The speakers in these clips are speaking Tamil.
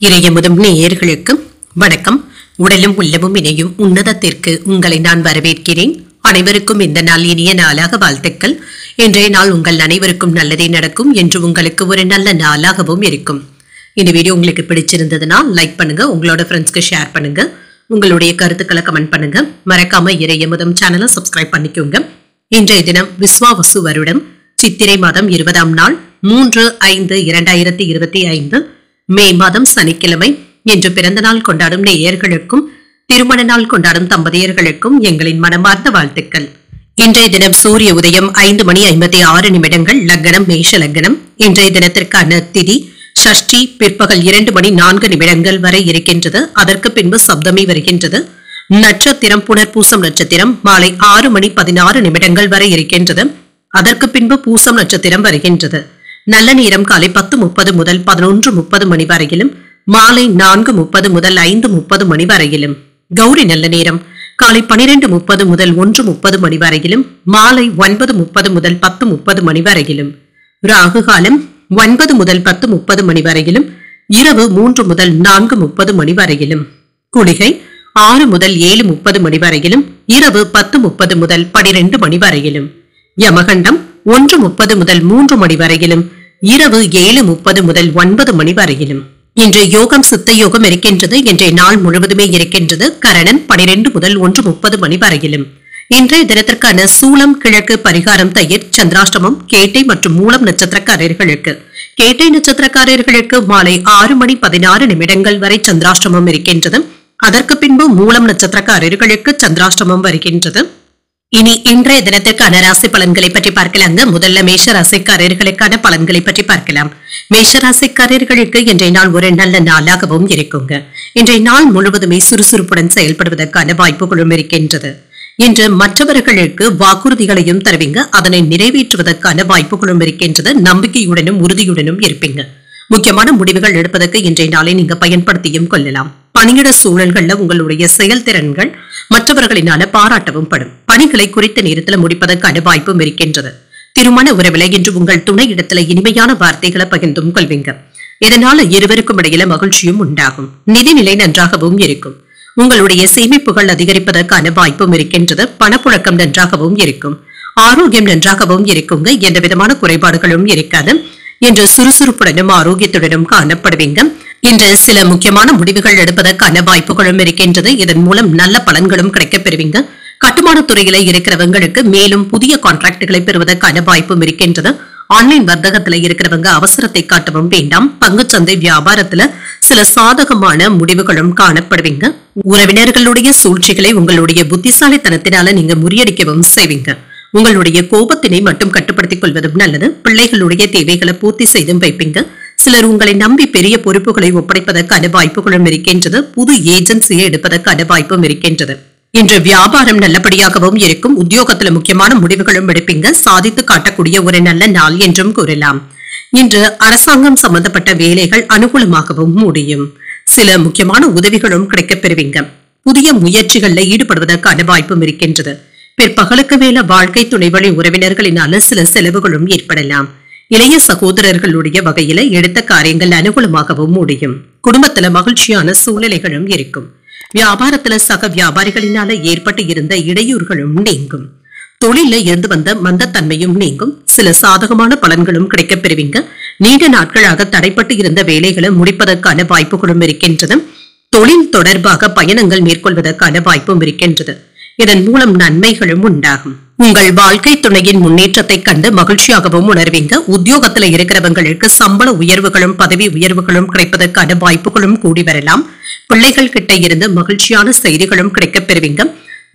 இறையமுதும் நேயர்களுக்கு வணக்கம். உடலும் உள்ளமும் இணையும் உன்னதத்திற்கு உங்களை நான் வரவேற்கிறேன். அனைவருக்கும் இந்த நாள் இனிய நாளாக வாழ்த்துக்கள். இன்றைய நாள் உங்கள் அனைவருக்கும் நல்லதே நடக்கும் என்று உங்களுக்கு ஒரு நல்ல நாளாகவும் இருக்கும். இந்த வீடியோ உங்களுக்கு பிடிச்சிருந்ததுன்னா லைக் பண்ணுங்க, உங்களோட ஃப்ரெண்ட்ஸ்க்கு ஷேர் பண்ணுங்க, உங்களுடைய கருத்துக்களை கமெண்ட் பண்ணுங்க. மறக்காம இறையமுதும் சேனலை சப்ஸ்கிரைப் பண்ணிக்கோங்க. இன்றைய தினம் விஸ்வாவசு வருடம் சித்திரை மாதம் 20ஆம் நாள் 3/5/2025 மே மாதம் சனிக்கிழமை. இன்று பிறந்த நாள் கொண்டாடும் நேயர்களுக்கும் திருமண நாள் கொண்டாடும் தம்பதியர்களுக்கும் எங்களின் மனமார்ந்த வாழ்த்துக்கள். இன்றைய தினம் சூரிய உதயம் 5:56 லக்னம் மேஷ லக்னம். இன்றைய தினத்திற்கான திதி ஷஷ்டி பிற்பகல் 2:04 வரை இருக்கின்றது. அதற்கு பின்பு சப்தமி வருகின்றது. நட்சத்திரம் புனர்பூசம் நட்சத்திரம் மாலை 6:16 வரை இருக்கின்றது. அதற்கு பின்பு பூசம் நட்சத்திரம் வருகின்றது. நல்ல நேரம் காலை 10:30 முதல் 11:30 வரையிலும், மாலை 4:30 முதல் 5:30 வரையிலும். கௌரி நல்ல நேரம் காலை 12:30 முதல் 1:30 வரையிலும், மாலை 9:30 முதல் 10:30 வரையிலும். ராகு காலம் 9 முதல் 10:30 வரையிலும், இரவு 3 முதல் 4:30 வரையிலும். குளிகை 6 முதல் 7:30 வரையிலும், இரவு 10:30 முதல் 12 வரையிலும். யமகண்டம் 1:30 முதல் 3 வரையிலும், இரவு 7:30 முதல் 9 வரையிலும். இன்று யோகம் சித்த யோகம் இருக்கின்றது. இன்றைய நாள் முழுவதுமே இருக்கின்றது. கரணன் 12 முதல் 1:30 வரையிலும். இன்றைய தினத்திற்கான சூலம் கிழக்கு, பரிகாரம் தயிர், சந்திராஷ்டமம் கேட்டை மற்றும் மூலம் நட்சத்திரக்காரர்களுக்கு. கேட்டை நட்சத்திரக்காரர்களுக்கு மாலை 6:16 வரை சந்திராஷ்டமம் இருக்கின்றது. அதற்கு பின்பு மூலம் நட்சத்திரக்காரர்களுக்கு சந்திராஷ்டமம் வருகின்றது. இனி இன்றைய தினத்திற்கான ராசி பலன்களை பற்றி பார்க்கலாங்க. முதல்ல மேஷ ராசிக்காரர்களுக்கான பலன்களை பற்றி பார்க்கலாம். மேஷ ராசிக்காரர்களுக்கு இன்றைய நாள் ஒரு நல்ல நாளாகவும் இருக்குங்க. இன்றைய நாள் முழுவதுமே சுறுசுறுப்புடன் செயல்படுவதற்கான வாய்ப்புகளும் இருக்கின்றது. இன்று மற்றவர்களுக்கு வாக்குறுதிகளையும் தருவீங்க, அதனை நிறைவேற்றுவதற்கான வாய்ப்புகளும் இருக்கின்றது. நம்பிக்கையுடனும் உறுதியுடனும் இருப்பீங்க. முக்கியமான முடிவுகள் எடுப்பதற்கு இன்றைய நாளை நீங்க பயன்படுத்தியும் கொள்ளலாம். பணியிட சூழல்கள்ல உங்களுடைய செயல்திறன்கள் மற்றவர்களினால பாராட்டவும் படும். பணிகளை குறித்த நேரத்தில் முடிப்பதற்கான வாய்ப்பும் இருக்கின்றது. திருமண உறவில இன்று உங்கள் துணை இடத்துல இனிமையான வார்த்தைகளை பகிர்ந்தும் கொள்வீங்க. இதனால இருவருக்கும் இடையில மகிழ்ச்சியும் உண்டாகும். நிதிநிலை நன்றாகவும் இருக்கும். உங்களுடைய சேமிப்புகள் அதிகரிப்பதற்கான வாய்ப்பும் இருக்கின்றது. பணப்புழக்கம் நன்றாகவும் இருக்கும். ஆரோக்கியம் நன்றாகவும் இருக்குங்க. எந்த விதமான குறைபாடுகளும் இருக்காது. இன்று சுறுசுறுப்புடனும் ஆரோக்கியத்துடனும் காணப்படுவீங்க. இன்று சில முக்கியமான முடிவுகள் எடுப்பதற்கான வாய்ப்புகளும் இருக்கின்றது. இதன் மூலம் நல்ல பலன்களும் கிடைக்கப் பெறுவீங்க. கட்டுமான துறையில இருக்கிறவங்களுக்கு மேலும் புதிய கான்ட்ராக்டுகளை பெறுவதற்கான வாய்ப்பும் இருக்கின்றது. ஆன்லைன் வர்த்தகத்துல இருக்கிறவங்க அவசரத்தை காட்டவும் வேண்டாம். பங்குச்சந்தை வியாபாரத்துல சில சாதகமான முடிவுகளும் காணப்படுவீங்க. உறவினர்களுடைய சூழ்ச்சிகளை உங்களுடைய புத்திசாலித்தனத்தினால நீங்க முறியடிக்கவும் செய்வீங்க. உங்களுடைய கோபத்தினை மட்டும் கட்டுப்படுத்திக் கொள்வதும் நல்லது. பிள்ளைகளுடைய தேவைகளை பூர்த்தி செய்தும் வைப்பீங்க. சிலர் உங்களை நம்பி பெரிய பொறுப்புகளை ஒப்படைப்பதற்கான வாய்ப்புகளும் இருக்கின்றது. புது ஏஜென்சியை எடுப்பதற்கான வாய்ப்பும் இருக்கின்றது. இன்று வியாபாரம் நல்லபடியாகவும் இருக்கும். உத்தியோகத்துல முக்கியமான முடிவுகளும் எடுப்பீங்க. சாதித்து காட்டக்கூடிய ஒரு நல்ல நாள் என்றும் கூறலாம். இன்று அரசாங்கம் சம்பந்தப்பட்ட வேலைகள் அனுகூலமாகவும் முடியும். சில முக்கியமான உதவிகளும் கிடைக்கப் பெறுவீங்க. புதிய முயற்சிகள்ல ஈடுபடுவதற்கான வாய்ப்பும் இருக்கின்றது. பிற்பகலுக்கு மேல வாழ்க்கை துணை வழி உறவினர்களினால சில செலவுகளும் ஏற்படலாம். இளைய சகோதரர்களுடைய வகையில எடுத்த காரியங்கள் அனுகூலமாகவும் முடியும். குடும்பத்துல மகிழ்ச்சியான சூழ்நிலைகளும் இருக்கும். வியாபாரத்துல சக வியாபாரிகளினால ஏற்பட்டு இருந்த இடையூறுகளும் நீங்கும். தொழில இருந்து வந்த மந்தத்தன்மையும் நீங்கும். சில சாதகமான பலன்களும் கிடைக்கப் பெறுவீங்க. நீண்ட நாட்களாக தடைப்பட்டு இருந்த வேலைகளை முடிப்பதற்கான வாய்ப்புகளும் இருக்கின்றது. தொழில் தொடர்பாக பயணங்கள் மேற்கொள்வதற்கான வாய்ப்பும் இருக்கின்றது. இதன் மூலம் நன்மைகளும் உண்டாகும். உங்கள் வாழ்க்கை துணையின் முன்னேற்றத்தை கண்டு மகிழ்ச்சியாகவும் உணர்வீங்க. உத்தியோகத்துல இருக்கிறவங்களுக்கு சம்பள உயர்வுகளும் பதவி உயர்வுகளும் கிடைப்பதற்கான வாய்ப்புகளும் கூடி வரலாம். பிள்ளைகள் கிட்ட இருந்து மகிழ்ச்சியான செய்திகளும் கிடைக்கப் பெறுவீங்க.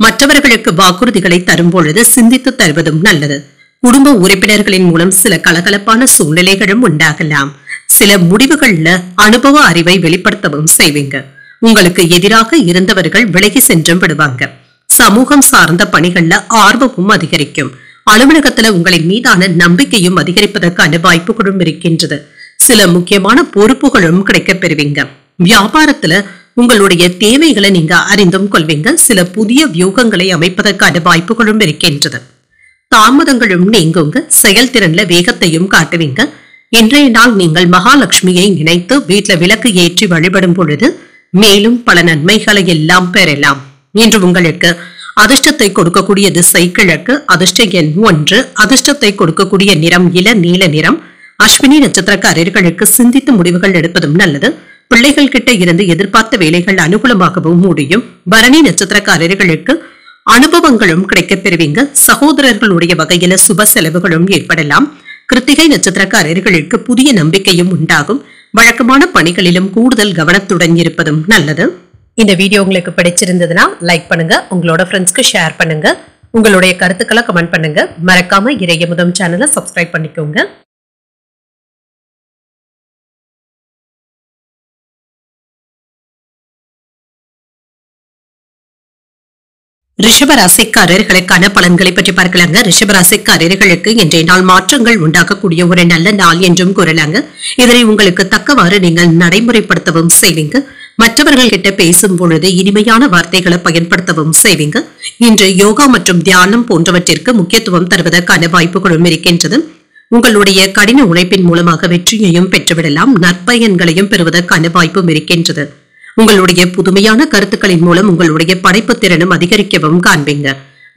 மற்றவர்களுக்கு வாக்குறுதிகளை தரும் பொழுது சிந்தித்து தருவதும் நல்லது. குடும்ப உறுப்பினர்களின் மூலம் சில கலகலப்பான சூழ்நிலைகளும் உண்டாகலாம். சில முடிவுகள்ல அனுபவ அறிவை வெளிப்படுத்தவும் செய்வீங்க. உங்களுக்கு எதிராக இருந்தவர்கள் விலகி சென்றும் விடுவாங்க. சமூகம் சார்ந்த பணிகள்ல ஆர்வமும் அதிகரிக்கும். அலுவலகத்துல உங்களின் மீதான நம்பிக்கையும் அதிகரிப்பதற்கான வாய்ப்புகளும் இருக்கின்றது. சில முக்கியமான பொறுப்புகளும் கிடைக்கப் பெறுவீங்க. வியாபாரத்துல உங்களுடைய தேவைகளை நீங்க அறிந்தும் கொள்வீங்க. சில புதிய வியூகங்களை அமைப்பதற்கான வாய்ப்புகளும் இருக்கின்றது. தாமதங்களும் நீங்குங்க. செயல்திறன்ல வேகத்தையும் காட்டுவீங்க. இன்றைய நாள் நீங்கள் மகாலட்சுமியை நினைத்து வீட்ல விளக்கு ஏற்றி வழிபடும் பொழுது மேலும் பல நன்மைகளை எல்லாம் பெறலாம். இன்று உங்களுக்கு அதிர்ஷ்டத்தை கொடுக்கக்கூடிய திசை கிழக்கு, அதிர்ஷ்ட எண் 1, அதிர்ஷ்டத்தை கொடுக்கக்கூடிய நிறம் இள நீல நிறம். அஸ்வினி நட்சத்திரக்காரர்களுக்கு சிந்தித்து முடிவுகள் எடுப்பதும் நல்லது. பிள்ளைகள் கிட்ட இருந்து எதிர்பார்த்த வேலைகள் அனுகூலமாகவும் முடியும். பரணி நட்சத்திரக்காரர்களுக்கு அனுபவங்களும் கிடைக்கப் பெறுவீங்க. சகோதரர்களுடைய வகையில சுப செலவுகளும் ஏற்படலாம். கிருத்திகை நட்சத்திரக்காரர்களுக்கு புதிய நம்பிக்கையும் உண்டாகும். வழக்கமான பணிகளிலும் கூடுதல் கவனத்துடன் இருப்பதும் நல்லது. இந்த வீடியோ உங்களுக்கு பிடிச்சிருந்ததுன்னா லைக் பண்ணுங்க, உங்களோட ஃப்ரெண்ட்ஸ்க்கு ஷேர் பண்ணுங்க, உங்களுடைய கருத்துக்களை கமெண்ட் பண்ணுங்க. மறக்காம இறையமுதம் சேனலை சப்ஸ்கிரைப் பண்ணிக்கோங்க. ரிஷபராசிக்காரர்களுக்கான பலன்களை பற்றி பார்க்கலாங்க. ரிஷபராசிக்காரர்களுக்கு இன்றைய நாள் மாற்றங்கள் உண்டாக்கக்கூடிய ஒரு நல்ல நாள் என்றும் கூறலாங்க. இதனை உங்களுக்கு தக்கவாறு நீங்கள் நடைமுறைப்படுத்தவும் செய்வீங்க. மற்றவர்கள் கிட்ட பேசும் பொழுது இனிமையான வார்த்தைகளை பயன்படுத்தவும் செய்வீங்க. இன்று யோகா மற்றும் தியானம் போன்றவற்றிற்கு முக்கியத்துவம் தருவதற்கான வாய்ப்புகளும் இருக்கின்றது. உங்களுடைய கடின உழைப்பின் மூலமாக வெற்றியையும் பெற்றுவிடலாம். நற்பயன்களையும் பெறுவதற்கான வாய்ப்பும் இருக்கின்றது. உங்களுடைய புதுமையான கருத்துக்களின் மூலம் உங்களுடைய படைப்பு திறனும் அதிகரிக்கவும் காண்பீங்க.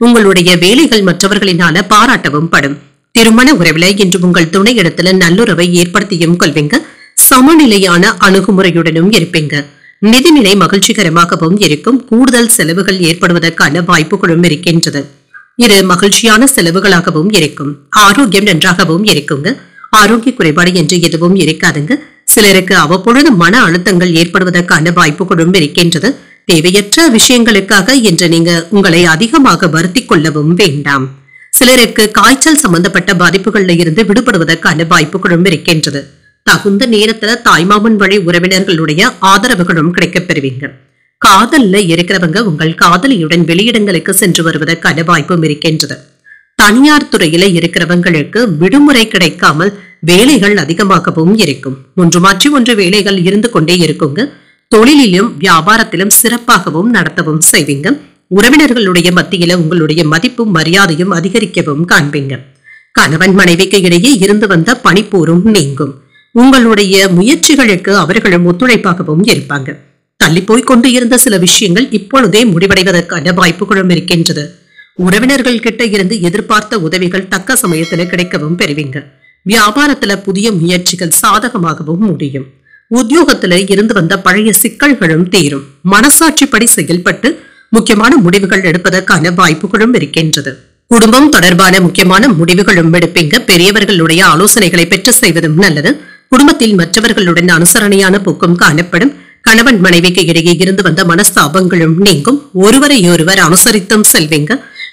உங்களுடைய வேலைகள் மற்றவர்களினால பாராட்டவும் படும். திருமண உறவில இன்று உங்கள் துணை இடத்துல நல்லுறவை ஏற்படுத்தியும் கொள்வீங்க. சமநிலையான அணுகுமுறையுடனும் இருப்பீங்க. நிதிநிலை மகிழ்ச்சிகரமாகவும் இருக்கும். கூடுதல் செலவுகள் ஏற்படுவதற்கான வாய்ப்புகளும் இருக்கின்றது. இது மகிழ்ச்சியான செலவுகளாகவும் இருக்கும். ஆரோக்கியம் நன்றாகவும் இருக்குங்க. ஆரோக்கிய குறைபாடு என்று எதுவும் இருக்காதுங்க. சிலருக்கு அவ்வப்பொழுது மன அழுத்தங்கள் ஏற்படுவதற்கான வாய்ப்புகளும் இருக்கின்றது. தேவையற்ற விஷயங்களுக்காக இன்று நீங்க உங்களை அதிகமாக வருத்திக் கொள்ளவும் வேண்டாம். சிலருக்கு காய்ச்சல் சம்பந்தப்பட்ட பாதிப்புகள்ல இருந்து விடுபடுவதற்கான வாய்ப்புகளும் இருக்கின்றது. தகுந்த நேரத்துல தாய்மாமன் வழி உறவினர்களுடைய ஆதரவுகளும் கிடைக்கப் பெறுவீங்க. காதல்ல இருக்கிறவங்க உங்கள் காதலியுடன் வெளியிடங்களுக்கு சென்று வருவதற்கான வாய்ப்பும் இருக்கின்றது. தனியார் துறையில இருக்கிறவங்களுக்கு விடுமுறை கிடைக்காமல் வேலைகள் அதிகமாகவும் இருக்கும். ஒன்று மாற்றி ஒன்று வேலைகள் இருந்து கொண்டே இருக்குங்க. தொழிலிலும் வியாபாரத்திலும் சிறப்பாகவும் நடத்தவும் செய்வீங்க. உறவினர்களுடைய மத்தியில உங்களுடைய மதிப்பும் மரியாதையும் அதிகரிக்கவும் காண்பீங்க. கணவன் மனைவிக்கு இடையே இருந்து வந்த பனிப்போரும் நீங்கும். உங்களுடைய முயற்சிகளுக்கு அவர்களும் ஒத்துழைப்பாகவும் இருப்பாங்க. தள்ளி போய் கொண்டு இருந்த சில விஷயங்கள் இப்பொழுதே முடிவடைவதற்கான வாய்ப்புகளும் இருக்கின்றது. உறவினர்கள் கிட்ட இருந்து எதிர்பார்த்த உதவிகள் தக்க சமயத்துல கிடைக்கவும் பெறுவீங்க. வியாபாரத்துல புதிய முயற்சிகள் சாதகமாகவும் முடியும். உத்தியோகத்துல இருந்து வந்த பழைய சிக்கல்களும் தீரும். மனசாட்சிப்படி செயல்பட்டு முக்கியமான முடிவுகள் எடுப்பதற்கான வாய்ப்புகளும் இருக்கின்றது. குடும்பம் தொடர்பான முக்கியமான முடிவுகளும் எடுப்பீங்க. பெரியவர்களுடைய ஆலோசனைகளை பெற்று செய்வதும் நல்லது. குடும்பத்தில் மற்றவர்களுடன் அனுசரணையான போக்கும் காணப்படும். கணவன் மனைவிக்கு இடையே இருந்து வந்த மனஸ்தாபங்களும் நீங்கும். ஒருவரையொருவர் அனுசரித்தும் செல்வீங்க.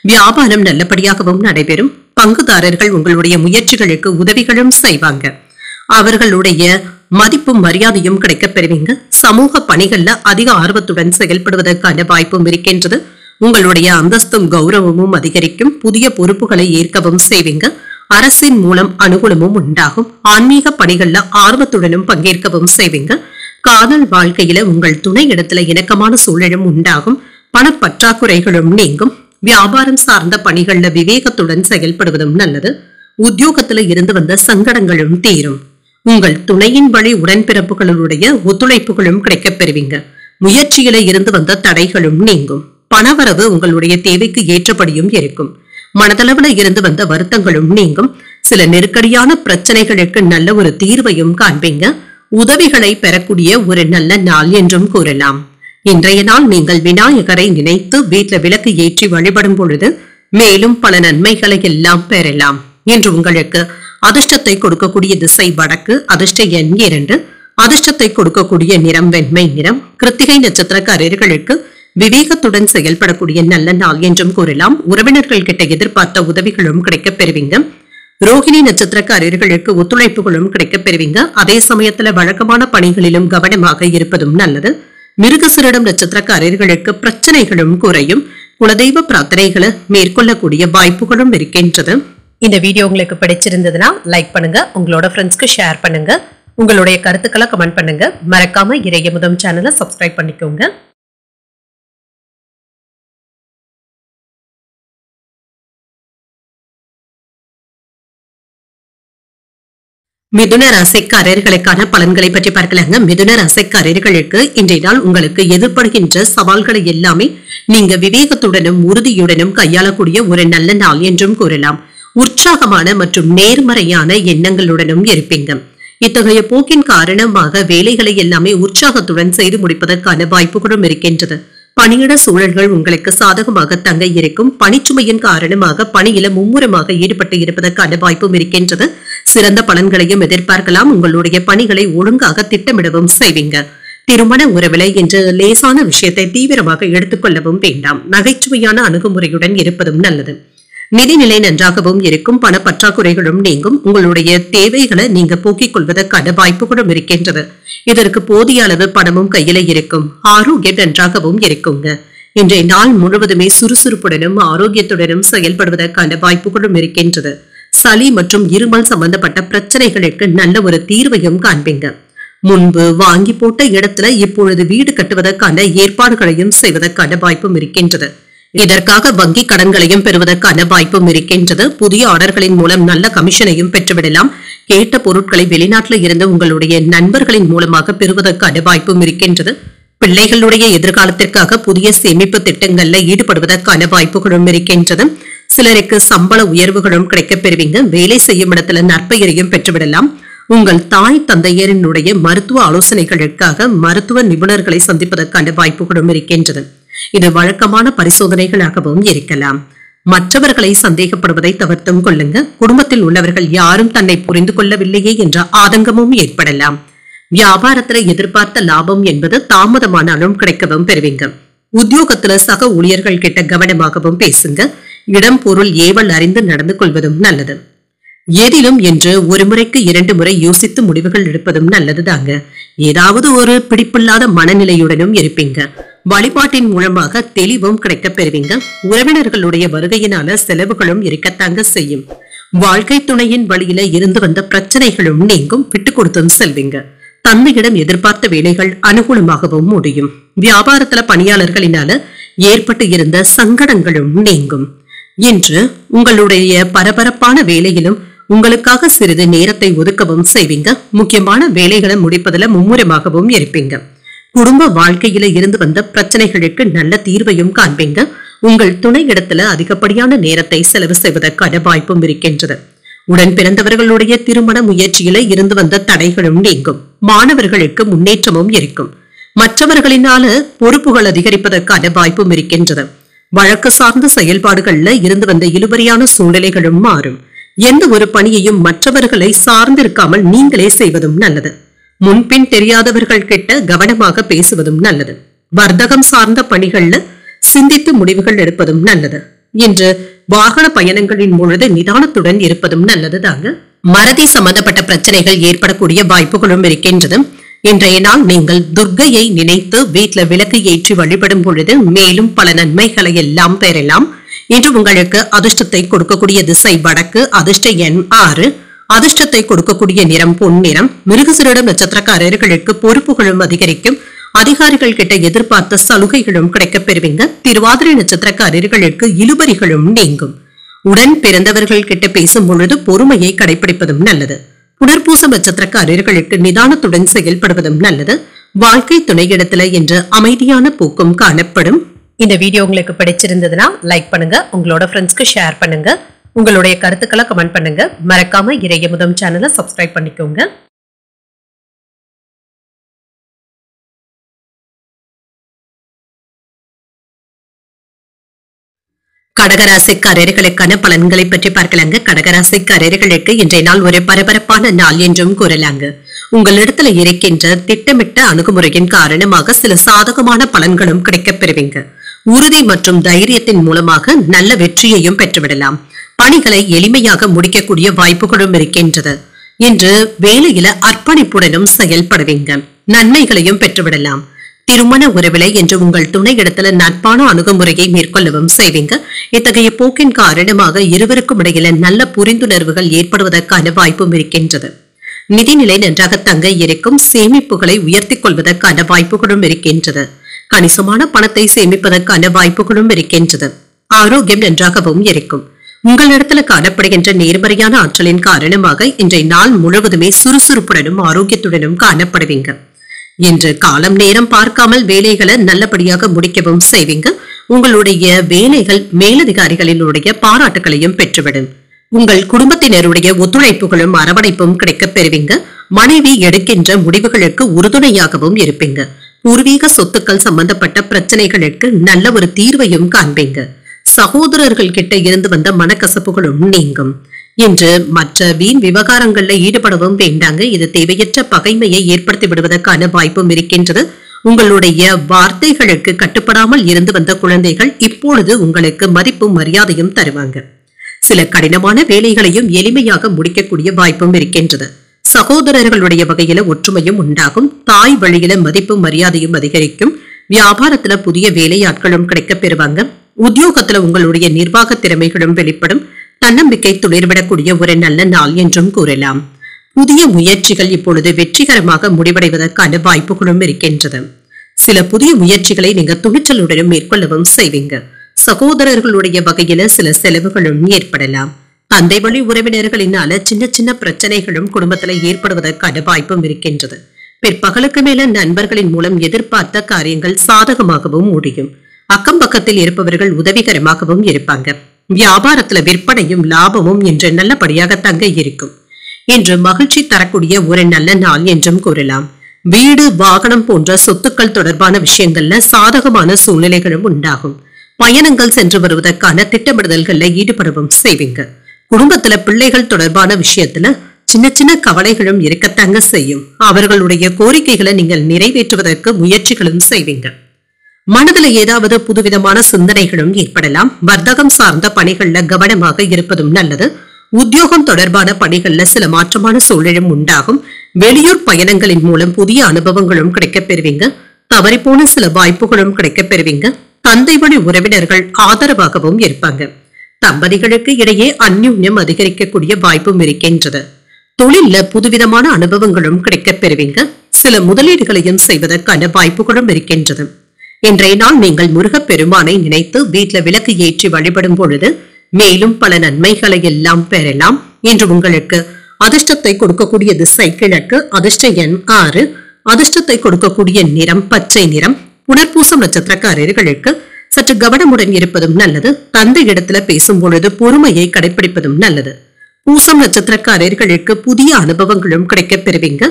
வியாபாரம் நல்லபடியாகவும் நடைபெறும். பங்குதாரர்கள் உங்களுடைய முயற்சிகளுக்கு உதவிகளும் செய்வாங்க. அவர்களுடைய மதிப்பும் மரியாதையும் கிடைக்கப் பெறுவீங்க. சமூக பணிகள்ல அதிக ஆர்வத்துடன் செயல்படுவதற்கான வாய்ப்பும் இருக்கின்றது. உங்களுடைய அந்தஸ்தும் கௌரவமும் அதிகரிக்கும். புதிய பொறுப்புகளை ஏற்கவும் செய்வீங்க. அரசின் மூலம் அனுகூலமும் உண்டாகும். ஆன்மீக பணிகள்ல ஆர்வத்துடனும் பங்கேற்கவும் செய்வீங்க. காதல் வாழ்க்கையில உங்கள் துணை இடத்துல இணக்கமான சூழலும் உண்டாகும். பணப்பற்றாக்குறைகளும் நீங்கும். வியாபாரம் சார்ந்த பணிகள்ல விவேகத்துடன் செயல்படுவதும் நல்லது. உத்தியோகத்துல இருந்து வந்த சங்கடங்களும் தீரும். உங்கள் துணையின் வழி உடன்பிறப்புகளுடைய ஒத்துழைப்புகளும் கிடைக்கப் பெறுவீங்க. முயற்சியில இருந்து வந்த தடைகளும் நீங்கும். பணவரவு உங்களுடைய தேவைக்கு ஏற்றபடியும் இருக்கும். மனதளவுல இருந்து வந்த வருத்தங்களும் நீங்கும். சில நெருக்கடியான பிரச்சனைகளுக்கு நல்ல ஒரு தீர்வையும் காண்பீங்க. உதவிகளை பெறக்கூடிய ஒரு நல்ல நாள் என்றும் கூறலாம். இன்றைய நாள் நீங்கள் விநாயகரை நினைத்து வீட்ல விளக்கு ஏற்றி வழிபடும் பொழுது மேலும் பல நன்மைகளை எல்லாம் பெறலாம். இன்று உங்களுக்கு அதிர்ஷ்டத்தை கொடுக்கக்கூடிய திசை வடக்கு, அதிர்ஷ்ட எண் 2, அதிர்ஷ்டத்தை கொடுக்கக்கூடிய நிறம் வெண்மை நிறம். கிருத்திகை நட்சத்திரக்காரர்களுக்கு விவேகத்துடன் செயல்படக்கூடிய நல்ல நாள் என்றும் கூறலாம். உறவினர்கள் கிட்ட எதிர்பார்த்த உதவிகளும் கிடைக்கப் பெறுவீங்க. ரோகிணி நட்சத்திரக்காரர்களுக்கு ஒத்துழைப்புகளும் கிடைக்கப் பெறுவீங்க. அதே சமயத்துல வழக்கமான பணிகளிலும் கவனமாக இருப்பதும் நல்லது. மிருகசீரிடம் நட்சத்திரக்காரர்களுக்கு பிரச்சனைகளும் குறையும். குலதெய்வ பிரார்த்தனைகளை மேற்கொள்ளக்கூடிய வாய்ப்புகளும் இருக்கின்றது. இந்த வீடியோ உங்களுக்கு பிடிச்சிருந்ததுன்னா லைக் பண்ணுங்க, உங்களோட ஃப்ரெண்ட்ஸ்க்கு ஷேர் பண்ணுங்க, உங்களுடைய கருத்துக்களை கமெண்ட் பண்ணுங்க. மறக்காம இறையமுதம் சேனலை சப்ஸ்கிரைப் பண்ணிக்கோங்க. மிதுன ராசிக்காரர்களுக்கான பலன்களை பற்றி பார்க்கலாங்க. மிதுன ராசிக்காரர்களுக்கு இன்றைய நாள் உங்களுக்கு எதிர்படுகின்ற சவால்களை எல்லாமே நீங்க விவேகத்துடனும் உறுதியுடனும் கையாளக்கூடிய ஒரு நல்ல நாள் என்றும் கூறலாம். உற்சாகமான மற்றும் நேர்மறையான எண்ணங்களுடனும் இருப்பீங்க. இத்தகைய போக்கின் காரணமாக வேலைகளை எல்லாமே உற்சாகத்துடன் செய்து முடிப்பதற்கான வாய்ப்புகளும் இருக்கின்றது. பணியிட சூழல்கள் உங்களுக்கு சாதகமாக தங்க இருக்கும். பணிச்சுமையின் காரணமாக பணியில மும்முரமாக ஈடுபட்டு இருப்பதற்கான வாய்ப்பும் இருக்கின்றது. சிறந்த பலன்களையும் எதிர்பார்க்கலாம். உங்களுடைய பணிகளை ஒழுங்காக திட்டமிடவும் செய்வீங்க. திருமண உறவிலை என்ற லேசான விஷயத்தை தீவிரமாக எடுத்துக்கொள்ளவும் வேண்டாம். நகைச்சுவையான அணுகுமுறையுடன் இருப்பதும் நல்லது. நிதிநிலை நன்றாகவும் இருக்கும். பண பற்றாக்குறைகளும் நீங்கும். உங்களுடைய தேவைகளை நீங்க போக்கிக் கொள்வதற்கான வாய்ப்புகளும் இருக்கின்றது. இதற்கு போதிய அளவு பணமும் கையில இருக்கும். ஆரோக்கியம் நன்றாகவும் இருக்குங்க. இன்றைய நாள் முழுவதுமே சுறுசுறுப்புடனும் ஆரோக்கியத்துடனும் செயல்படுவதற்கான வாய்ப்புகளும் இருக்கின்றது. சளி மற்றும் இருமல் சம்பந்தப்பட்ட பிரச்சனைகளுக்கு நல்ல ஒரு தீர்வையும் காண்பீங்க. முன்பு வாங்கி போட்ட இடத்துல இப்பொழுது வீடு கட்டுவதற்கான ஏற்பாடுகளையும் செய்வதற்கான வாய்ப்பும் இருக்கின்றது. இதற்காக வங்கி கடன்களையும் பெறுவதற்கான வாய்ப்பும் இருக்கின்றது. புதிய ஆர்டர்களின் மூலம் நல்ல கமிஷனையும் பெற்றுவிடலாம். கேட்ட பொருட்களை வெளிநாட்டில் இருந்து உங்களுடைய நண்பர்களின் மூலமாக பெறுவதற்கான வாய்ப்பும் இருக்கின்றது. பிள்ளைகளுடைய எதிர்காலத்திற்காக புதிய சேமிப்பு திட்டங்கள்ல ஈடுபடுவதற்கான வாய்ப்புகளும் இருக்கின்றது. சிலருக்கு சம்பள உயர்வுகளும் கிடைக்கப் பெறுவீங்க. வேலை செய்யும் இடத்துல நற்பெயரையும் பெற்றுவிடலாம். உங்கள் தாய் தந்தையரினுடைய மருத்துவ ஆலோசனைகளுக்காக மருத்துவ நிபுணர்களை சந்திப்பதற்கான வாய்ப்புகளும் இருக்கின்றது. இது வழக்கமான பரிசோதனைகளாகவும் இருக்கலாம். மற்றவர்களை சந்தேகப்படுவதை தவிர்த்தும் கொள்ளுங்க. குடும்பத்தில் உள்ளவர்கள் யாரும் தன்னை புரிந்து கொள்ளவில்லையே என்ற ஆதங்கமும் ஏற்படலாம். வியாபாரத்துல எதிர்பார்த்த லாபம் என்பது தாமதமானாலும் கிடைக்கவும் பெறுவீங்க. உத்தியோகத்துல சக ஊழியர்கள் கிட்ட கவனமாகவும் பேசுங்க. இடம் பொருள் ஏவல் அறிந்து நடந்து கொள்வதும் நல்லது. எதிலும் என்று ஒரு முறைக்கு 2 முறை யோசித்து முடிவுகள் எடுப்பதும் நல்லதுதாங்க. ஏதாவது ஒரு பிடிப்பில்லாத மனநிலையுடனும் இருப்பீங்க. வழிபாட்டின் மூலமாக தெளிவும் கிடைக்கப் பெறுவீங்க. உறவினர்களுடைய வருகையினால செலவுகளும் இருக்கத்தாங்க செய்யும். வாழ்க்கை துணையின் வழியில இருந்து வந்த பிரச்சனைகளும் நீங்கும். விட்டு கொடுத்தும் செல்வீங்க. தந்தையிடம் எதிர்பார்த்த வேலைகள் அனுகூலமாகவும் முடியும். வியாபாரத்துல பணியாளர்களினால ஏற்பட்டு இருந்த சங்கடங்களும் நீங்கும். இன்று உங்களுடைய பரபரப்பான வேலையிலும் உங்களுக்காக சிறிது நேரத்தை ஒதுக்கவும் செய்வீங்க. முக்கியமான வேலைகளை முடிப்பதில் மும்முரமாகவும் இருப்பீங்க. குடும்ப வாழ்க்கையில இருந்து வந்த பிரச்சனைகளுக்கு நல்ல தீர்வையும் காண்பீங்க. உங்கள் துணை இடத்துல அதிகப்படியான நேரத்தை செலவு செய்வதற்கான வாய்ப்பும் இருக்கின்றது. உடன் பிறந்தவர்களுடைய திருமண முயற்சியில இருந்து வந்த தடைகளும் நீங்கும். மாணவர்களுக்கு முன்னேற்றமும் இருக்கும். மற்றவர்களினால பொறுப்புகள் அதிகரிப்பதற்கான வாய்ப்பும் இருக்கின்றது. வழக்கு சார்ந்த செயல்பாடுகள்ல இருந்து வந்த இழுபறியான சூழ்நிலைகளும் மாறும். எந்த ஒரு பணியையும் மற்றவர்களை சார்ந்திருக்காமல் நீங்களே செய்வதும் நல்லது. முன்பின் தெரியாதவர்கள் கிட்ட கவனமாக பேசுவதும் நல்லது. வர்த்தகம் சார்ந்த பணிகள்ல சிந்தித்து முடிவுகள் எடுப்பதும் நல்லது. இன்று வாகன பயணங்களின் பொழுது நிதானத்துடன் இருப்பதும் நல்லதுதாங்க. மறதி சம்பந்தப்பட்ட பிரச்சனைகள் ஏற்படக்கூடிய வாய்ப்புகளும் இருக்கின்றது. இன்றைய நாள் நீங்கள் துர்க்கையை நினைத்து வீட்டுல விளக்கு ஏற்றி வழிபடும் பொழுது மேலும் பல நன்மைகளை எல்லாம் பெறலாம். இன்று உங்களுக்கு அதிர்ஷ்டத்தை கொடுக்கக்கூடிய திசை வடக்கு. அதிர்ஷ்ட எண் 6. அதிர்ஷ்டத்தை கொடுக்கக்கூடிய நிறம் பொன்னிறம். மிருகசீரிடம் நட்சத்திரக்காரர்களுக்கு பொறுப்புகளும் அதிகரிக்கும். அதிகாரிகள் கிட்ட எதிர்பார்த்த சலுகைகளும் கிடைக்கப் பெறுவீங்க. திருவாதிரை நட்சத்திரக்காரர்களுக்கு இழுபறிகளும் நீங்கும். உடன் பிறந்தவர்கள் கிட்ட பேசும் பொழுது பொறுமையை கடைபிடிப்பதும் நல்லது. புனர்பூசம் நட்சத்திரக்காரர்களுக்கு நிதானத்துடன் செயல்படுவதும் நல்லது. வாழ்க்கை துணையிடத்துல என்ற அமைதியான போக்கும் காணப்படும். இந்த வீடியோ உங்களுக்கு பிடிச்சிருந்ததுன்னா லைக் பண்ணுங்க. உங்களோட ஃப்ரெண்ட்ஸ்க்கு ஷேர் பண்ணுங்க. உங்களுடைய கருத்துக்களை கமெண்ட் பண்ணுங்க. மறக்காம இறையமுதம் சேனலை சப்ஸ்கிரைப் பண்ணிக்கோங்க. கடகராசிக்காரர்களுக்கான பலன்களை பற்றி பார்க்கலாங்க. கடகராசிக்காரர்களுக்கு இன்றைய நாள் ஒரு பரபரப்பான நாள் என்றும் கூறலாங்க. உங்களிடத்துல இருக்கின்ற திட்டமிட்ட அணுகுமுறையின் காரணமாக சில சாதகமான பலன்களும் கிடைக்கப் பெறுவீங்க. உறுதி மற்றும் தைரியத்தின் மூலமாக நல்ல வெற்றியையும் பெற்றுவிடலாம். பணிகளை எளிமையாக முடிக்கக்கூடிய வாய்ப்புகளும் இருக்கின்றது. இன்று வேலையில அர்ப்பணிப்புடனும் செயல்படுவீங்க. நன்மைகளையும் பெற்றுவிடலாம். திருமண உறவிலை என்று உங்கள் துணை இடத்துல நட்பான அணுகுமுறையை மேற்கொள்ளவும் செய்வீங்க. இத்தகைய போக்கின் காரணமாக இருவருக்கும் இடையில நல்ல புரிந்துணர்வுகள் ஏற்படுவதற்கான வாய்ப்பும் இருக்கின்றது. நிதிநிலை நன்றாக தங்க இருக்கும். சேமிப்புகளை உயர்த்திக் கொள்வதற்கான வாய்ப்புகளும் இருக்கின்றது. கணிசமான பணத்தை சேமிப்பதற்கான வாய்ப்புகளும் இருக்கின்றது. ஆரோக்கியம் நன்றாகவும் இருக்கும். உங்களிடத்துல காணப்படுகின்ற நேர்மறையான ஆற்றலின் காரணமாக இன்றைய நாள் முழுவதுமே சுறுசுறுப்புடனும் ஆரோக்கியத்துடனும் காணப்படுவீங்க. இன்று காலம் நேரம் பார்க்காமல் வேலைகளை நல்லபடியாக முடிக்கவும் செய்வீங்க. உங்களுடைய வேலைகள் மேலதிகாரிகளினுடைய பாராட்டுகளையும் பெற்றுவிடும். உங்கள் குடும்பத்தினருடைய ஒத்துழைப்புகளும் அரவணைப்பும் கிடைக்கப் பெறுவீங்க. மனைவி எடுக்கின்ற முடிவுகளுக்கு உறுதுணையாகவும் இருப்பீங்க. பூர்வீக சொத்துக்கள் சம்பந்தப்பட்ட பிரச்சனைகளுக்கு நல்ல ஒரு தீர்வையும் காண்பீங்க. சகோதரர்கள் கிட்ட இருந்து வந்த மனக்கசப்புகளும் நீங்கும். இன்று மற்ற வீண் விவகாரங்கள்ல ஈடுபடவும் வேண்டாங்க. இது தேவையற்ற பகைமையை ஏற்படுத்தி விடுவதற்கான வாய்ப்பும் இருக்கின்றது. உங்களுடைய வார்த்தைகளுக்கு கட்டுப்படாமல் இருந்து வந்த குழந்தைகள் இப்பொழுது உங்களுக்கு மதிப்பும் மரியாதையும் தருவாங்க. சில கடினமான வேலைகளையும் எளிமையாக முடிக்கக்கூடிய வாய்ப்பும் இருக்கின்றது. சகோதரர்களுடைய வகையில ஒற்றுமையும் உண்டாகும். தாய் வழியில மதிப்பும் மரியாதையும் அதிகரிக்கும். வியாபாரத்துல புதிய வேலையாட்களும் கிடைக்கப் பெறுவாங்க. உத்தியோகத்துல உங்களுடைய நிர்வாக திறமைகளும் வெளிப்படும். தன்னம்பிக்கை துளிர்விடக்கூடிய ஒரு நல்ல நாள் என்றும் கூறலாம். புதிய முயற்சிகள் இப்பொழுது வெற்றிகரமாக முடிவடைவதற்கான வாய்ப்புகளும் இருக்கின்றது. சில புதிய முயற்சிகளை நீங்க துணிச்சலுடனும் மேற்கொள்ளவும் செய்வீங்க. சகோதரர்களுடைய வகையில சில செலவுகளும் ஏற்படலாம். தந்தை வழி உறவினர்களினால சின்ன சின்ன பிரச்சனைகளும் குடும்பத்துல ஏற்படுவதற்கான வாய்ப்பும் இருக்கின்றது. பிற்பகலுக்கு மேல நண்பர்களின் மூலம் எதிர்பார்த்த காரியங்கள் சாதகமாகவும் முடியும். அக்கம் பக்கத்தில் இருப்பவர்கள் உதவிகரமாகவும் இருப்பாங்க. வியாபாரத்துல விற்பனையும் லாபமும் இன்று நல்லபடியாக தங்க இருக்கும். இன்று மகிழ்ச்சி தரக்கூடிய ஒரு நல்ல நாள் என்றும் கூறலாம். வீடு வாகனம் போன்ற சொத்துக்கள் தொடர்பான விஷயங்கள்ல சாதகமான சூழ்நிலைகளும் உண்டாகும். பயணங்கள் சென்று வருவதற்கான திட்டமிடுதல்கள்ல ஈடுபடவும் செய்வீங்க. குடும்பத்துல பிள்ளைகள் தொடர்பான விஷயத்துல சின்ன சின்ன கவலைகளும் இருக்கத்தாங்க செய்யும். அவர்களுடைய கோரிக்கைகளை நீங்கள் நிறைவேற்றுவதற்கு முயற்சிகளும் செய்வீங்க. மனதுல ஏதாவது புதுவிதமான சிந்தனைகளும் ஏற்படலாம். வர்த்தகம் சார்ந்த பணிகள்ல கவனமாக இருப்பதும் நல்லது. உத்தியோகம் தொடர்பான பணிகள்ல சில மாற்றமான சூழலும் உண்டாகும். வெளியூர் பயணங்களின் மூலம் புதிய அனுபவங்களும் கிடைக்கப் பெறுவீங்க. தவறிப்போன சில வாய்ப்புகளும் கிடைக்கப் பெறுவீங்க. தந்தை வழி உறவினர்கள் ஆதரவாகவும் இருப்பாங்க. தம்பதிகளுக்கு இடையே அந்யுன்யம் அதிகரிக்கக்கூடிய வாய்ப்பும் இருக்கின்றது. தொழில்ல புதுவிதமான அனுபவங்களும் கிடைக்கப் பெறுவீங்க. சில முதலீடுகளையும் செய்வதற்கான வாய்ப்புகளும் இருக்கின்றது. இன்றைய நாள் நீங்கள் முருகப்பெருமானை நினைத்து வீட்டுல விளக்கு ஏற்றி வழிபடும் பொழுது மேலும் பல நன்மைகளை எல்லாம் பெறலாம். இன்று உங்களுக்கு அதிர்ஷ்டத்தை கொடுக்கக்கூடிய திசை கிழக்கு. அதிர்ஷ்ட எண் 6. அதிர்ஷ்டத்தை கொடுக்கக்கூடிய நிறம் பச்சை நிறம். புனர்பூசம் நட்சத்திரக்காரர்களுக்கு சற்று கவனமுடன் இருப்பதும் நல்லது. தந்தை இடத்துல பேசும் பொழுது பொறுமையை கடைபிடிப்பதும் நல்லது. பூசம் நட்சத்திரக்காரர்களுக்கு புதிய அனுபவங்களும் கிடைக்கப் பெறுவீங்க.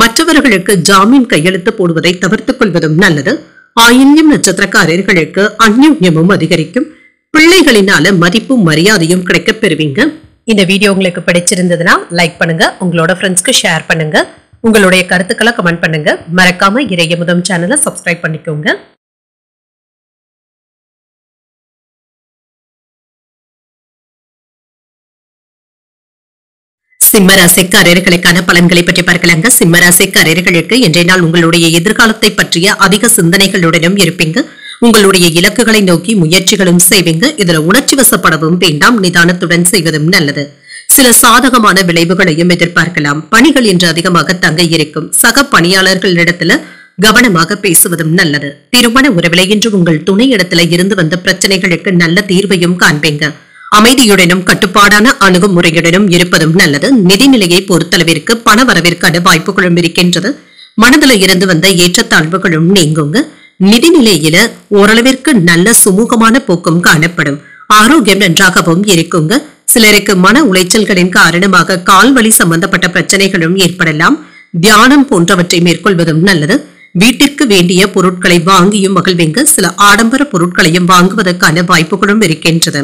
மற்றவர்களுக்கு ஜாமீன் கையெழுத்து போடுவதை தவிர்த்துக் கொள்வதும் நல்லது. ஆயில்யம் நட்சத்திரக்காரர்களுக்கு அந்யுன்யமும் அதிகரிக்கும். பிள்ளைகளினால மதிப்பும் மரியாதையும் கிடைக்கப் பெறுவீங்க. இந்த வீடியோ உங்களுக்கு பிடிச்சிருந்ததுன்னா லைக் பண்ணுங்க. உங்களோட ஃப்ரெண்ட்ஸ்க்கு ஷேர் பண்ணுங்க. உங்களுடைய கருத்துக்களை கமெண்ட் பண்ணுங்க. மறக்காம இறையமுதம் சேனலை சப்ஸ்கிரைப் பண்ணிக்கோங்க. சிம்மராசிக்காரர்களுக்கான பலன்களை பற்றி பார்க்கலாங்க. சிம்மராசிக்காரர்களுக்கு இன்றைய நாள் உங்களுடைய எதிர்காலத்தை பற்றிய அதிக சிந்தனைகளுடனும் இருப்பீங்க. உங்களுடைய இலக்குகளை நோக்கி முயற்சிகளும் செய்வீங்க. இதுல உணர்ச்சி வசப்படவும் வேண்டாம். நிதானத்துடன் செய்வதும் நல்லது. சில சாதகமான விளைவுகளையும் எதிர்பார்க்கலாம். பணிகள் இன்று அதிகமாக தங்க இருக்கும். சக பணியாளர்களிடத்துல கவனமாக பேசுவதும் நல்லது. திருமண உறவில இன்று உங்கள் துணை இடத்துல இருந்து வந்த பிரச்சனைகளுக்கு நல்ல தீர்வையும் காண்பீங்க. அமைதியுடனும் கட்டுப்பாடான அணுகுமுறையுடனும் இருப்பதும் நல்லது. நிதிநிலையை பொறுத்தளவிற்கு பண வரவிற்கான வாய்ப்புகளும் இருக்கின்றது. மனதில இருந்து வந்த ஏற்றத்தாழ்வுகளும் நீங்குங்க. நிதிநிலையில ஓரளவிற்கு நல்ல சுமூகமான போக்கும் காணப்படும். ஆரோக்கியம் நன்றாகவும் இருக்குங்க. சிலருக்கு மன உளைச்சல்களின் காரணமாக கால்வலி சம்பந்தப்பட்ட பிரச்சனைகளும் ஏற்படலாம். தியானம் போன்றவற்றை மேற்கொள்வதும் நல்லது. வீட்டிற்கு வேண்டிய பொருட்களை வாங்கியும் மகிழ்வீங்க. சில ஆடம்பர பொருட்களையும் வாங்குவதற்கான வாய்ப்புகளும் இருக்கின்றது.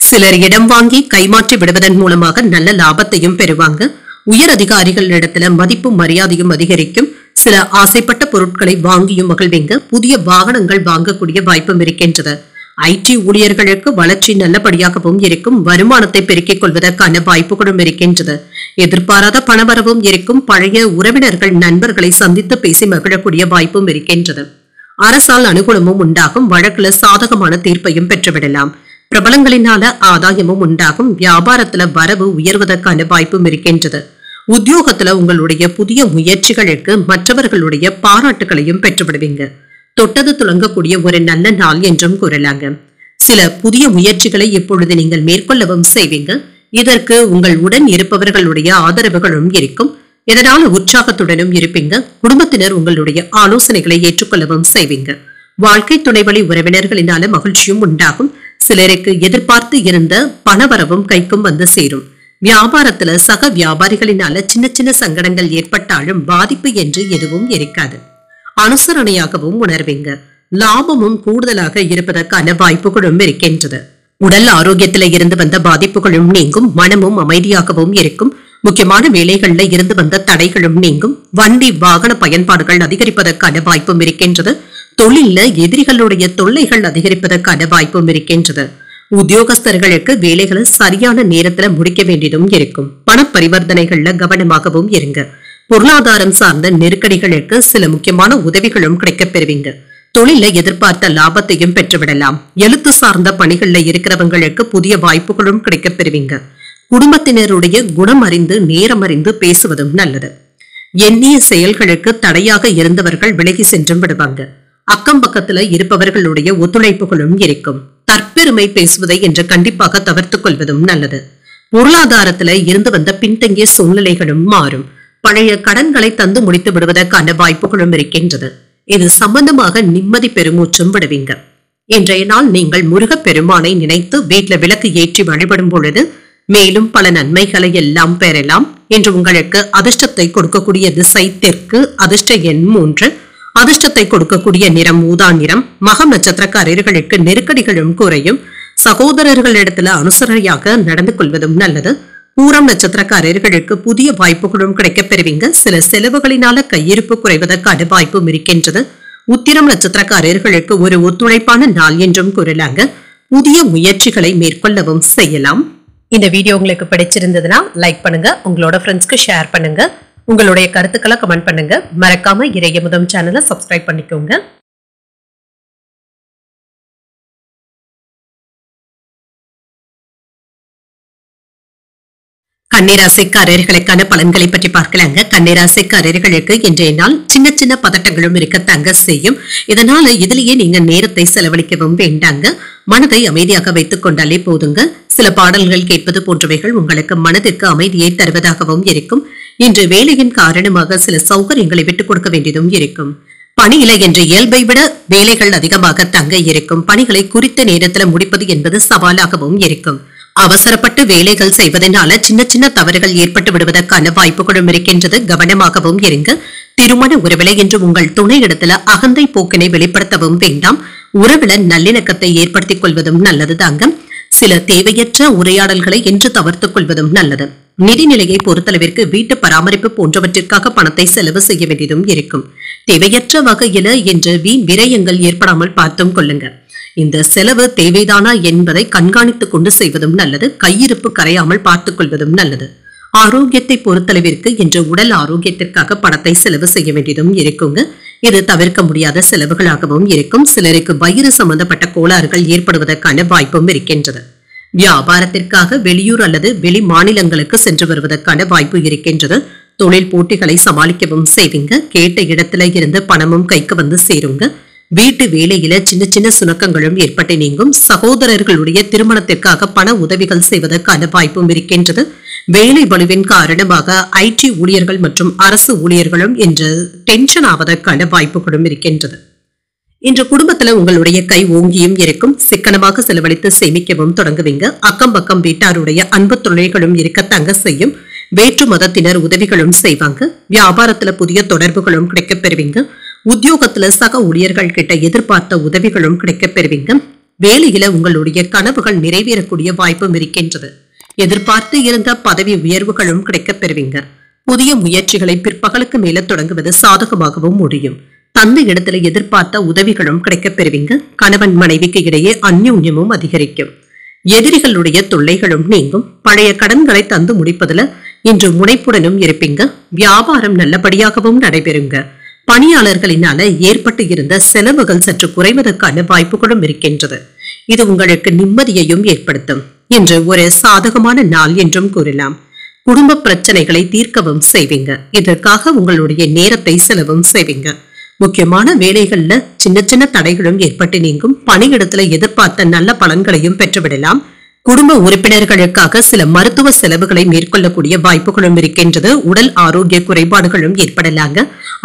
சிலர் இடம் வாங்கி கைமாற்றி விடுவதன் மூலமாக நல்ல லாபத்தையும் பெறுவாங்க. உயர் அதிகாரிகளிடத்துல மதிப்பும் மரியாதையும் அதிகரிக்கும். சில ஆசைப்பட்ட பொருட்களை வாங்கியும் மகிழ்வீங்க. புதிய வாகனங்கள் வாங்கக்கூடிய வாய்ப்பும் இருக்கின்றது. ஐடி ஊழியர்களுக்கு வளர்ச்சி நல்லபடியாகவும் இருக்கும். வருமானத்தை பெருக்கிக் கொள்வதற்கான வாய்ப்புகளும் இருக்கின்றது. எதிர்பாராத பணவரவும் இருக்கும். பழைய உறவினர்கள் நண்பர்களை சந்தித்து பேசி மகிழக்கூடிய வாய்ப்பும் இருக்கின்றது. அரசால் அனுகூலமும் உண்டாகும். வழக்குல சாதகமான தீர்ப்பையும் பெற்றுவிடலாம். பிரபலங்களினால ஆதாயமும் உண்டாகும். வியாபாரத்துல வரவு உயர்வதற்கான வாய்ப்பும் இருக்கின்றது. உத்தியோகத்துல உங்களுடைய புதிய முயற்சிகளுக்கு மற்றவர்களுடைய பாராட்டுகளையும் பெற்றுவிடுவீங்க. தொட்டது துளங்கக்கூடிய ஒரு நல்ல நாள் என்றும் கூறலாங்க. சில புதிய முயற்சிகளை இப்பொழுது நீங்கள் மேற்கொள்ளவும் செய்வீங்க. இதற்கு உங்கள் உடன் இருப்பவர்களுடைய ஆதரவுகளும் இருக்கும். இதனால உற்சாகத்துடனும் இருப்பீங்க. குடும்பத்தினர் உங்களுடைய ஆலோசனைகளை ஏற்றுக்கொள்ளவும் செய்வீங்க. வாழ்க்கை துணைவழி உறவினர்களினால மகிழ்ச்சியும் உண்டாகும். சிலருக்கு எதிர்பார்த்து இருந்த பணவரவும் கைக்கும் வந்து சேரும். வியாபாரத்துல சக வியாபாரிகளினால சின்ன சின்ன சங்கடங்கள் ஏற்பட்டாலும் பாதிப்பு என்று எதுவும் இருக்காது. அனுசரணையாகவும் உணர்வீங்க. லாபமும் கூடுதலாக இருப்பதற்கான வாய்ப்புகளும் இருக்கின்றது. உடல் ஆரோக்கியத்தில இருந்து வந்த பாதிப்புகளும் நீங்கும். மனமும் அமைதியாகவும் இருக்கும். முக்கியமான வேலைகள்ல இருந்து வந்த தடைகளும் நீங்கும். வண்டி வாகன பயன்பாடுகள் அதிகரிப்பதற்கான வாய்ப்பும் இருக்கின்றது. தொழில எதிரிகளுடைய தொல்லைகள் அதிகரிப்பதற்கான வாய்ப்பும் இருக்கின்றது. உத்தியோகஸ்தர்களுக்கு வேலைகளை சரியான நேரத்துல முடிக்க வேண்டியதும் இருக்கும். பண பரிவர்த்தனைகள்ல கவனமாகவும் இருங்க. பொருளாதாரம் சார்ந்த நெருக்கடிகளுக்கு சில முக்கியமான உதவிகளும் கிடைக்கப் பெறுவீங்க. தொழில எதிர்பார்த்த லாபத்தையும் பெற்றுவிடலாம். எழுத்து சார்ந்த பணிகள்ல இருக்கிறவங்களுக்கு புதிய வாய்ப்புகளும் கிடைக்கப் பெறுவீங்க. குடும்பத்தினருடைய குணம் அறிந்து நேரம் அறிந்து பேசுவதும் நல்லது. எண்ணிய செயல்களுக்கு தடையாக இருந்தவர்கள் விலகி சென்றும் விடுவாங்க. அக்கம் பக்கத்துல இருப்பவர்களுடைய ஒத்துழைப்புகளும் இருக்கும். தற்பெருமை பேசுவதை என்று கண்டிப்பாக தவிர்த்துக் கொள்வதும் நல்லது. பொருளாதாரத்துல இருந்து வந்த பின்தங்கிய சூழ்நிலைகளும் மாறும். பழைய கடன்களை தந்து முடித்து விடுவதற்கான வாய்ப்புகளும் இருக்கின்றது. இது சம்பந்தமாக நிம்மதி பெருமூச்சும் விடுவீங்க. இன்றைய நாள் நீங்கள் முருகப் பெருமானை நினைத்து வீட்டுல விளக்கு ஏற்றி வழிபடும் பொழுது மேலும் பல நன்மைகளை எல்லாம் பெறலாம். இன்று உங்களுக்கு அதிர்ஷ்டத்தை கொடுக்கக்கூடிய திசை தெற்கு, அதிர்ஷ்ட எண் 3, அதிர்ஷ்டத்தை கொடுக்கக்கூடிய நிறம் ஊதா நிறம். மகம் நட்சத்திரக்காரர்களுக்கு நெருக்கடிகளும் குறையும். சகோதரர்களிடத்துல அனுசரணையாக நடந்து கொள்வதும் நல்லது. பூரம் நட்சத்திரக்காரர்களுக்கு புதிய வாய்ப்புகளும் கிடைக்கப் பெறுவீங்க. சில செலவுகளினால கையிருப்பு குறைவதற்கான வாய்ப்பும் இருக்கின்றது. உத்திரம் நட்சத்திரக்காரர்களுக்கு ஒரு ஒத்துழைப்பான நாள் என்றும் கூறலாங்க. புதிய முயற்சிகளை மேற்கொள்ளவும் செய்யலாம். இந்த வீடியோ உங்களுக்கு பிடிச்சிருந்ததுன்னா லைக் பண்ணுங்க. உங்களோட ஃப்ரெண்ட்ஸ்க்கு ஷேர் பண்ணுங்க. உங்களுடைய கருத்துக்களை கமெண்ட் பண்ணுங்க. மறக்காம இறையமுதம் சேனலை சப்ஸ்கிரைப் பண்ணிக்கோங்க. கன்னிராசிக்காரர்களுக்கான பலன்களை பற்றி பார்க்கலாங்க. கன்னிராசிக்காரர்களுக்கு இன்றைய நாள் சின்ன சின்ன பதட்டங்களும் இருக்கத்தாங்க செய்யும். இதனால இதுலயே நீங்க நேரத்தை செலவழிக்கவும் வேண்டாங்க. மனதை அமைதியாக வைத்துக் கொண்டாலே போதுங்க. சில பாடல்கள் கேட்பது போன்றவைகள் உங்களுக்கு மனதிற்கு அமைதியை தருவதாகவும் இருக்கும். இன்று வேலையின் காரணமாக சில சௌகரியங்களை விட்டுக் கொடுக்க வேண்டியதும் இருக்கும். பணியில என்று இயல்பை விட வேலைகள் அதிகமாக தங்க இருக்கும். பணிகளை குறித்த நேரத்துல முடிப்பது என்பது சவாலாகவும் இருக்கும். அவசரப்பட்டு வேலைகள் செய்வதனால சின்ன சின்ன தவறுகள் ஏற்பட்டு விடுவதற்கான வாய்ப்புகளும் இருக்கின்றது. கவனமாகவும் இருங்க. திருமண உறவில என்று உங்கள் துணை இடத்துல அகந்தை போக்கினை வெளிப்படுத்தவும் வேண்டாம். உறவில நல்லிணக்கத்தை ஏற்படுத்திக் கொள்வதும் நல்லது தாங்க. சில தேவையற்ற உரையாடல்களை என்று தவிர்த்துக் கொள்வதும் நல்லது. நிதிநிலையை பொறுத்தளவிற்கு வீட்டு பராமரிப்பு போன்றவற்றிற்காக பணத்தை செலவு செய்ய வேண்டியதும் இருக்கும். தேவையற்ற வகையில என்று வீண் விரயங்கள் ஏற்படாமல் பார்த்தும் கொள்ளுங்க. இந்த செலவு தேவைதானா என்பதை கண்காணித்துக் கொண்டு செய்வதும் நல்லது. கையிருப்பு கரையாமல் பார்த்துக் கொள்வதும் நல்லது. ஆரோக்கியத்தை பொறுத்தளவிற்கு இன்று உடல் ஆரோக்கியத்திற்காக பணத்தை செலவு செய்ய வேண்டியதும் இருக்குங்க. இது தவிர்க்க முடியாத செலவுகளாகவும் இருக்கும். சிலருக்கு வயிறு சம்பந்தப்பட்ட கோளாறுகள் ஏற்படுவதற்கான வாய்ப்பும் இருக்கின்றது. வியாபாரத்திற்காக வெளியூர் அல்லது வெளி மாநிலங்களுக்கு சென்று வருவதற்கான வாய்ப்பு இருக்கின்றது. தொழில் போட்டிகளை சமாளிக்கவும் செய்வீங்க. கேட்ட இடத்துல இருந்து பணமும் கைக்கு வந்து சேருங்க. வீட்டு வேலையில சின்ன சின்ன சுணக்கங்களும் ஏற்பட்டு நீங்கும். சகோதரர்களுடைய திருமணத்திற்காக பண உதவிகள் செய்வதற்கான வாய்ப்பும் இருக்கின்றது. வேலை பளுவின் காரணமாக IT ஊழியர்கள் மற்றும் அரசு ஊழியர்களும் இன்று டென்ஷன் ஆவதற்கான வாய்ப்புகளும் இருக்கின்றது. இன்று குடும்பத்துல உங்களுடைய கை ஓங்கியும் இருக்கும். சிக்கனமாக செலவழித்து சேமிக்கவும் தொடங்குவீங்க. அக்கம் பக்கம் வீட்டாருடைய அன்பு தொழில்களும் இருக்கத்தாங்க செய்யும். வேற்று மதத்தினர் உதவிகளும் செய்வாங்க. வியாபாரத்துல புதிய தொடர்புகளும் கிடைக்கப் பெறுவீங்க. உத்தியோகத்துல சக ஊழியர்கள் கிட்ட எதிர்பார்த்த உதவிகளும் கிடைக்கப் பெறுவீங்க. வேலையில உங்களுடைய கனவுகள் நிறைவேறக்கூடிய வாய்ப்பும் இருக்கின்றது. எதிர்பார்த்து இருந்த பதவி உயர்வுகளும் கிடைக்கப் பெறுவீங்க. புதிய முயற்சிகளை பிற்பகலுக்கு மேல தொடங்குவது சாதகமாகவும் முடியும். தந்தை இடத்துல எதிர்பார்த்த உதவிகளும் கிடைக்கப் பெறுவீங்க. கணவன் மனைவிக்கு இடையே அந்யோன்யமும் அதிகரிக்கும். எதிரிகளுடைய தொல்லைகளும் நீங்கும். பழைய கடன்களை தந்து முடிப்பதுல இன்று முனைப்புடனும் இருப்பீங்க. வியாபாரம் நல்லபடியாகவும் நடைபெறுங்க. பணியாளர்களினால ஏற்பட்டு இருந்த செலவுகள் சற்று குறைவதற்கான வாய்ப்புகளும் இருக்கின்றது. இது உங்களுக்கு நிம்மதியையும் ஏற்படுத்தும். இன்று ஒரு சாதகமான நாள் என்றும் கூறலாம். குடும்ப பிரச்சனைகளை தீர்க்கவும் செய்வீங்க. இதற்காக உங்களுடைய நேரத்தை செலவும் செய்வீங்க. முக்கியமான வேலைகள்ல சின்ன சின்ன தடைகளும் ஏற்பட்டு நீங்கும். பணியிடத்துல எதிர்பார்த்த நல்ல பலன்களையும் பெற்றுவிடலாம். குடும்ப உறுப்பினர்களுக்காக சில மருத்துவ செலவுகளை மேற்கொள்ளக்கூடிய வாய்ப்புகளும் இருக்கின்றது. உடல் ஆரோக்கிய குறைபாடுகளும் ஏற்படலாங்க.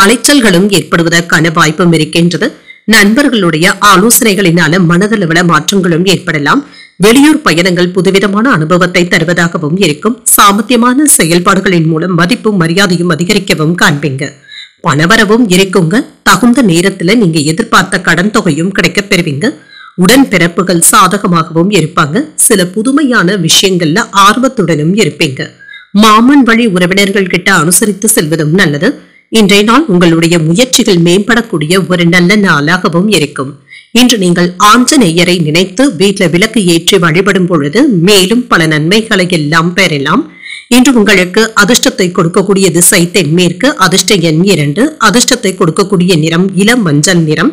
அலைச்சல்களும் ஏற்படுவதற்கான வாய்ப்பும் இருக்கின்றது. நண்பர்களுடைய ஆலோசனைகளினால மனதளவுல மாற்றங்களும் ஏற்படலாம். வெளியூர் பயணங்கள் புதுவிதமான அனுபவத்தை தருவதாகவும் இருக்கும். சாமர்த்தியமான செயல்பாடுகளின் மூலம் மதிப்பும் மரியாதையும் அதிகரிக்கவும் காண்பீங்க. பணவரவும் இருக்குங்க. தகுந்த நேரத்துல நீங்க எதிர்பார்த்த கடன் தொகையும் கிடைக்க பெறுவீங்க. உடன்பிறப்புகள் சாதகமாகவும் இருப்பாங்க. சில புதுமையான விஷயங்கள்ல ஆர்வத்துடனும் இருப்பீங்க. மாமன் வழி உறவினர்கள் கிட்ட அனுசரித்து செல்வதும் நல்லது. இன்றைய நாள் உங்களுடைய முயற்சிகள் மேம்படக்கூடிய ஒரு நல்ல நாளாகவும் இருக்கும். இன்று நீங்கள் ஆஞ்சநேயரை நினைத்து வீட்டில் விளக்கு ஏற்றி வழிபடும் பொழுது மேலும் பல நன்மைகளை எல்லாம் பெறலாம். இன்று உங்களுக்கு அதிர்ஷ்டத்தை கொடுக்கக்கூடிய திசை தென்மேற்கு. அதிர்ஷ்ட எண் 2. அதிர்ஷ்டத்தை கொடுக்கக்கூடிய நிறம் இளம் மஞ்சள் நிறம்.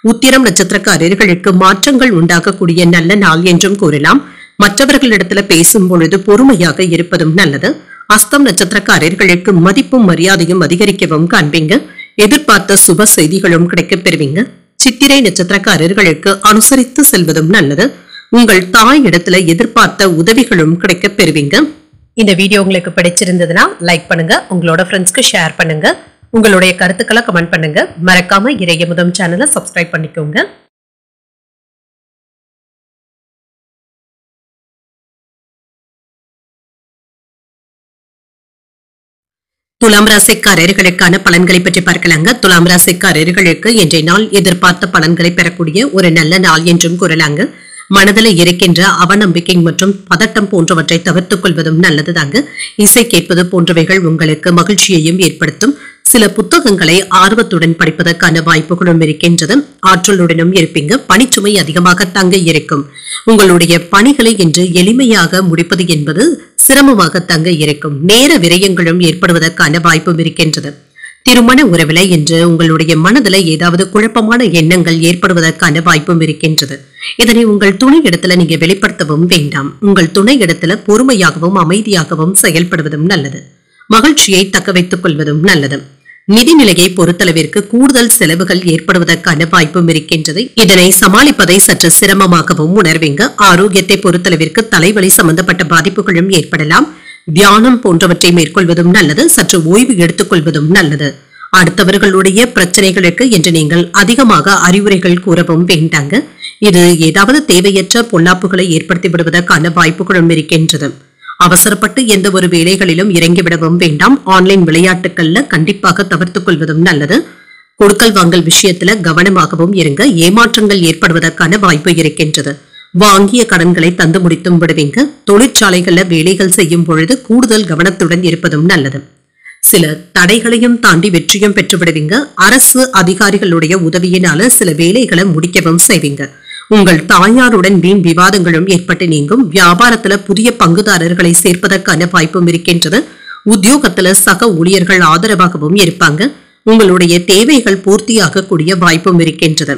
உத்திரம் நட்சத்திரக்காரர்களுக்கு மாற்றங்கள் உண்டாகக்கூடிய நல்ல நாள் என்றும் கூறலாம். மற்றவர்களிடத்துல பேசும் பொழுது பொறுமையாக இருப்பதும் நல்லது. அஸ்தம் நட்சத்திரக்காரர்களுக்கு மதிப்பும் மரியாதையும் அதிகரிக்கவும் காண்பீங்க. எதிர்பார்த்த சுப செய்திகளும் கிடைக்கப் பெறுவீங்க. சித்திரை நட்சத்திரக்காரர்களுக்கு அனுசரித்து செல்வதும் நல்லது. உங்கள் தாய் இடத்துல எதிர்பார்த்த உதவிகளும் கிடைக்கப் பெறுவீங்க. இந்த வீடியோ உங்களுக்கு பிடிச்சிருந்ததுன்னா லைக் பண்ணுங்க. உங்களோட ஃப்ரெண்ட்ஸ்க்கு ஷேர் பண்ணுங்க. உங்களுடைய கருத்துக்களை கமெண்ட் பண்ணுங்க. மறக்காம இறையமுதம் சேனலை சப்ஸ்கிரைப் பண்ணிக்கோங்க. துலாம் ராசிக்காரர்களுக்கான பலன்களை பற்றி பார்க்கலாங்க. துலாம் ராசிக்காரர்களுக்கு இன்றைய நாள் எதிர்பார்த்த பலன்களை பெறக்கூடிய ஒரு நல்ல நாள் என்றும் கூறலாங்க. மனதில் இருக்கின்ற அவநம்பிக்கை மற்றும் பதட்டம் போன்றவற்றை தவிர்த்துக் கொள்வதும் நல்லதுதாங்க. இசை கேட்பது போன்றவைகள் உங்களுக்கு மகிழ்ச்சியையும் ஏற்படுத்தும். சில புத்தகங்களை ஆர்வத்துடன் படிப்பதற்கான வாய்ப்புகளும் இருக்கின்றது. ஆற்றலுடனும் இருப்பீங்க. பணிச்சுமை அதிகமாக தங்க இருக்கும். உங்களுடைய பணிகளை இன்று எளிமையாக முடிப்பது என்பது சிரமமாக தங்க இருக்கும். நேர விரயங்களும் ஏற்படுவதற்கான வாய்ப்பும் இருக்கின்றது. திருமண உறவில இன்று உங்களுடைய மனதில் ஏதாவது குழப்பமான எண்ணங்கள் ஏற்படுவதற்கான வாய்ப்பும் இருக்கின்றது. இதனை உங்கள் துணை இடத்துல நீங்க வெளிப்படுத்தவும் வேண்டாம். உங்கள் துணை இடத்துல பொறுமையாகவும் அமைதியாகவும் செயல்படுவதும் நல்லது. மகிழ்ச்சியை தக்க வைத்துக் கொள்வதும் நல்லது. நிதிநிலையை பொறுத்தளவிற்கு கூடுதல் செலவுகள் ஏற்படுவதற்கான வாய்ப்பும் இருக்கின்றது. இதனை சமாளிப்பதை சற்று சிரமமாகவும் உணர்வீங்க. ஆரோக்கியத்தை பொறுத்தளவிற்கு தலைவலி சம்பந்தப்பட்ட பாதிப்புகளும் ஏற்படலாம். தியானம் போன்றவற்றை மேற்கொள்வதும் நல்லது. சற்று ஓய்வு எடுத்துக் கொள்வதும் நல்லது. அடுத்தவர்களுடைய பிரச்சனைகளுக்கு என்று நீங்கள் அதிகமாக அறிவுரைகள் கூறவும் வேண்டாங்க. இது ஏதாவது தேவையற்ற பொல்லாப்புகளை ஏற்படுத்தி விடுவதற்கான வாய்ப்புகளும் இருக்கின்றது. அவசரப்பட்டு எந்த ஒரு வேலைகளிலும் இறங்கிவிடவும் வேண்டாம். ஆன்லைன் விளையாட்டுகள்ல கண்டிப்பாக தவிர்த்துக் கொள்வதும் நல்லது. கொடுக்கல் வாங்கல் விஷயத்துல கவனமாகவும் இருங்க. ஏமாற்றங்கள் ஏற்படுவதற்கான வாய்ப்பு இருக்கின்றது. வாங்கிய கடன்களை தந்து முடித்தும் விடுவீங்க. தொழிற்சாலைகள்ல வேலைகள் செய்யும் பொழுது கூடுதல் கவனத்துடன் இருப்பதும் நல்லது. சில தடைகளையும் தாண்டி வெற்றியும் பெற்று விடுவீங்க. அரசு அதிகாரிகளுடைய உதவியினால சில வேலைகளை முடிக்கவும் செய்வீங்க. உங்கள் தாயாருடன் வீண் விவாதங்களும் ஏற்பட்டு நீங்கும். வியாபாரத்துல புதிய பங்குதாரர்களை சேர்ப்பதற்கான வாய்ப்பும் இருக்கின்றது. உத்தியோகத்துல சக ஊழியர்கள் ஆதரவாகவும் இருப்பாங்க. உங்களுடைய தேவைகள் பூர்த்தியாக கூடிய வாய்ப்பும் இருக்கின்றது.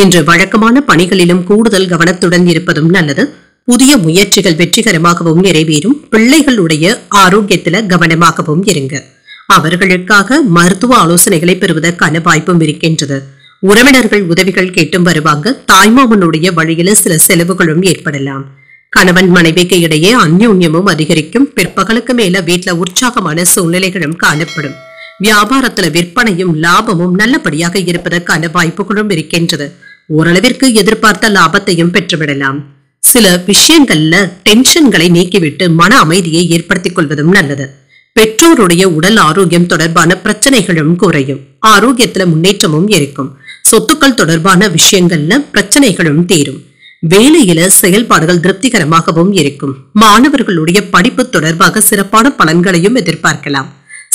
இன்று வழக்கமான பணிகளிலும் கூடுதல் கவனத்துடன் இருப்பதும் நல்லது. புதிய முயற்சிகள் வெற்றிகரமாகவும் நிறைவேறும். பிள்ளைகளுடைய ஆரோக்கியத்துல கவனமாகவும் இருங்க. அவர்களுக்காக மருத்துவ ஆலோசனைகளை பெறுவதற்கான வாய்ப்பும் இருக்கின்றது. உறவினர்கள் உதவிகள் கேட்டும் வருவாங்க. தாய்மாமனுடைய வழியில சில செலவுகளும் ஏற்படலாம். கணவன் மனைவிக்கு இடையே அந்யோன்யமும் அதிகரிக்கும். பிற்பகலுக்கு மேல வீட்டுல உற்சாகமான சூழ்நிலைகளும் காணப்படும். வியாபாரத்துல விற்பனையும் லாபமும் நல்லபடியாக இருப்பதற்கான வாய்ப்புகளும் இருக்கின்றது. ஓரளவிற்கு எதிர்பார்த்த லாபத்தையும் பெற்றுவிடலாம். சில விஷயங்கள்ல டென்ஷன்களை நீக்கிவிட்டு மன அமைதியை ஏற்படுத்திக் கொள்வதும் நல்லது. பெற்றோருடைய உடல் ஆரோக்கியம் தொடர்பான பிரச்சனைகளும் குறையும். ஆரோக்கியத்துல முன்னேற்றமும் இருக்கும். சொத்துக்கள் தொடர்பான விஷயங்கள்ல பிரச்சனைகளும் தீரும். வேலையில செயல்பாடுகள் திருப்திகரமாகவும் இருக்கும். மாணவர்களுடைய படிப்பு தொடர்பாக சிறப்பான பலன்களையும் எதிர்பார்க்கலாம்.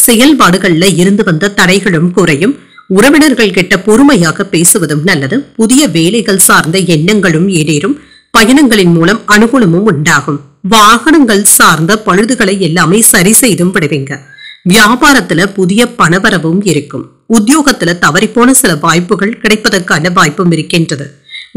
செயல்பாடுகள்ல இருந்து வந்த தடைகளும் குறையும். உறவினர்கள் கிட்ட பொறுமையாக பேசுவதும் நல்லது. புதிய வேலைகள் சார்ந்த எண்ணங்களும் ஈடேறும். பயணங்களின் மூலம் அனுகூலமும் உண்டாகும். வாகனங்கள் சார்ந்த பழுதுகளை எல்லாமே சரி செய்தும் விடுவீங்க. வியாபாரத்துல புதிய பணவரவும் இருக்கும். உத்தியோகத்துல தவறிப்போன சில வாய்ப்புகள் கிடைப்பதற்கான வாய்ப்பும் இருக்கின்றது.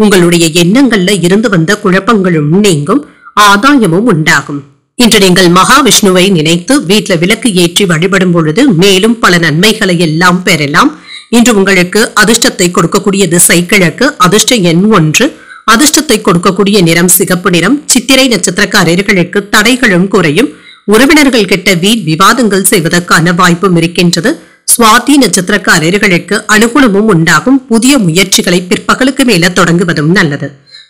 உங்களுடைய எண்ணங்கள்ல இருந்து வந்த குழப்பங்களும் நீங்கும். ஆதாயமும் உண்டாகும். இன்று நீங்கள் மகாவிஷ்ணுவை நினைத்து வீட்டுல விளக்கு ஏற்றி வழிபடும் பொழுது மேலும் பல நன்மைகளை எல்லாம் பெறலாம். இன்று உங்களுக்கு அதிர்ஷ்டத்தை கொடுக்கக்கூடிய திசை கிழக்கு, அதிர்ஷ்ட எண் 1, அதிர்ஷ்டத்தை கொடுக்கக்கூடிய நிறம் சிகப்பு நிறம். சித்திரை நட்சத்திரக்காரர்களுக்கு தடைகளும் குறையும். உறவினர்கள் கிட்ட வீண் விவாதங்கள் செய்வதற்கான வாய்ப்பும் இருக்கின்றது. சுவாதி நட்சத்திரக்காரர்களுக்கு அனுகூலமும் உண்டாகும். புதிய முயற்சிகளை பிற்பகலுக்கு மேல தொடங்குவதும் நல்லது.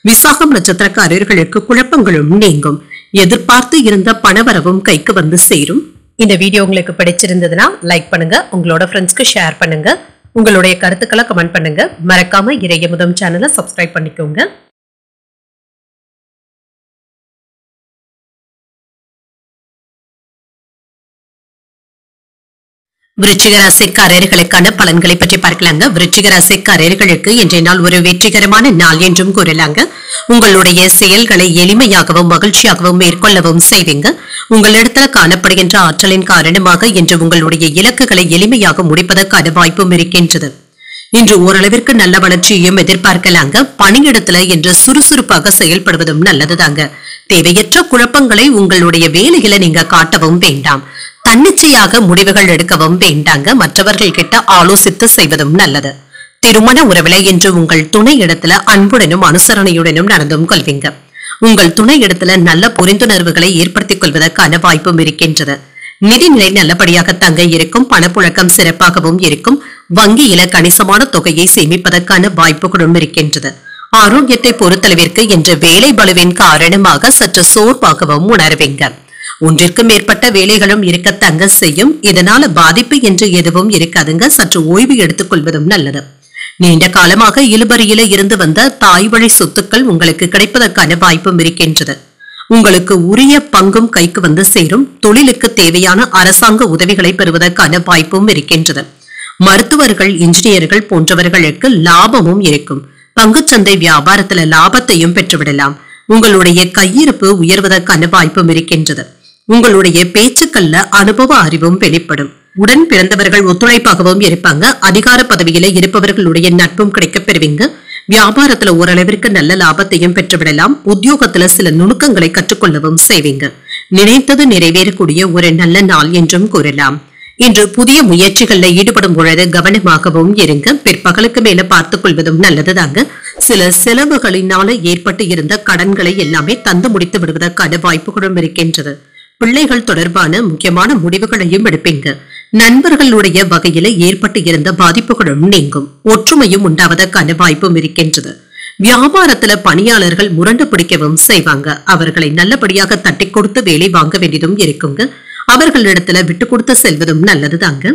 விசாகம் நட்சத்திரக்காரர்களுக்கு குழப்பங்களும் நீங்கும். எதிர்பார்த்து இருந்த பணவரவும் கைக்கு வந்து சேரும். இந்த வீடியோ உங்களுக்கு பிடிச்சிருந்ததுன்னா லைக் பண்ணுங்க, உங்களோட ஃப்ரெண்ட்ஸ்க்கு ஷேர் பண்ணுங்க, உங்களுடைய கருத்துக்களை கமெண்ட் பண்ணுங்க. மறக்காம இறையமுதம் சேனலை சப்ஸ்கிரைப் பண்ணிக்கோங்க. விருச்சிக ராசிக்காரர்களுக்கான பலன்களை பற்றி பார்க்கலாங்க. விருச்சிக ராசிக்காரர்களுக்கு இன்றைய நாள் ஒரு வெற்றிகரமான நாள் என்றும் கூறலாங்க. உங்களுடைய செயல்களை எளிமையாகவும் மகிழ்ச்சியாகவும் மேற்கொள்ளவும் செய்வீங்க. உங்களிடத்துல காணப்படுகின்ற ஆற்றலின் காரணமாக இன்று உங்களுடைய இலக்குகளை எளிமையாக முடிப்பதற்கான வாய்ப்பும் இருக்கின்றது. இன்று ஓரளவிற்கு நல்ல வளர்ச்சியையும் எதிர்பார்க்கலாங்க. பணியிடத்துல இன்று சுறுசுறுப்பாக செயல்படுவதும் நல்லதுதாங்க. தேவையற்ற குழப்பங்களை உங்களுடைய வேலைகளை நீங்க காட்டவும் வேண்டாம். தன்னிச்சையாக முடிவுகள் எடுக்கவும் வேண்டாங்க. மற்றவர்கள் கிட்ட ஆலோசித்து செய்வதும் நல்லது. திருமண உறவுல இன்று உங்கள் துணை இடத்துல அன்புடனும் அனுசரணையுடனும் நடந்தும் கொள்வீங்க. உங்கள் துணை இடத்துல நல்ல புரிந்துணர்வுகளை ஏற்படுத்திக் கொள்வதற்கான வாய்ப்பும் இருக்கின்றது. நிதிநிலை நல்லபடியாக தங்க இருக்கும். பணப்புழக்கம் சிறப்பாகவும் இருக்கும். வங்கியில கணிசமான தொகையை சேமிப்பதற்கான வாய்ப்புகளும் இருக்கின்றது. ஆரோக்கியத்தை பொறுத்தளவிற்கு இன்று வேலை பளுவின் காரணமாக சற்று சோர்வாகவும் உணர்வீங்க. ஒன்றிற்கும் மேற்பட்ட வேலைகளும் இருக்க தங்க செய்யும். இதனால பாதிப்பு என்று எதுவும் இருக்காதுங்க. சற்று ஓய்வு எடுத்துக் கொள்வதும் நல்லது. நீண்ட காலமாக இழுபறியில இருந்து வந்த தாய் வழி சொத்துக்கள் உங்களுக்கு கிடைப்பதற்கான வாய்ப்பும் இருக்கின்றது. உங்களுக்கு உரிய பங்கும் கைக்கு வந்து சேரும். தொழிலுக்கு தேவையான அரசாங்க உதவிகளை பெறுவதற்கான வாய்ப்பும் இருக்கின்றது. மருத்துவர்கள், இன்ஜினியர்கள் போன்றவர்களுக்கு லாபமும் இருக்கும். பங்குச்சந்தை வியாபாரத்துல லாபத்தையும் பெற்றுவிடலாம். உங்களுடைய கையிருப்பு உயர்வதற்கான வாய்ப்பும் இருக்கின்றது. உங்களுடைய பேச்சுக்கள்ல அனுபவ அறிவும் வெளிப்படும். உடன் பிறந்தவர்கள் ஒத்துழைப்பாகவும் இருப்பாங்க. அதிகார பதவியில இருப்பவர்களுடைய நட்பும் கிடைக்க பெறுவீங்க. வியாபாரத்துல ஓரளவிற்கு நல்ல லாபத்தையும் பெற்றுவிடலாம். உத்தியோகத்துல சில நுணுக்கங்களை கற்றுக்கொள்ளவும் செய்வீங்க. நினைத்தது நிறைவேறக்கூடிய ஒரு நல்ல நாள் என்றும் கூறலாம். இன்று புதிய முயற்சிகள்ல ஈடுபடும் பொழுது கவனமாகவும் இருங்க. பிற்பகலுக்கு மேல பார்த்துக் கொள்வதும் நல்லதுதாங்க. சில செலவுகளினால ஏற்பட்டு இருந்த கடன்களை எல்லாமே தந்து முடித்து விடுவதற்கான வாய்ப்புகளும் இருக்கின்றது. பிள்ளைகள் தொடர்பான முக்கியமான முடிவுகளையும் எடுப்பீங்க. நண்பர்களுடைய வகையில ஏற்பட்டு இருந்த பாதிப்புகளும் நீங்கும். ஒற்றுமையும் உண்டாவதற்கான வாய்ப்பும் இருக்கின்றது. வியாபாரத்துல பணியாளர்கள் முரண்டு பிடிக்கவும் செய்வாங்க. அவர்களை நல்லபடியாக தட்டி கொடுத்து வேலை வாங்க வேண்டியதும் இருக்குங்க. அவர்களிடத்துல விட்டு கொடுத்து செல்வதும் நல்லதுதாங்க.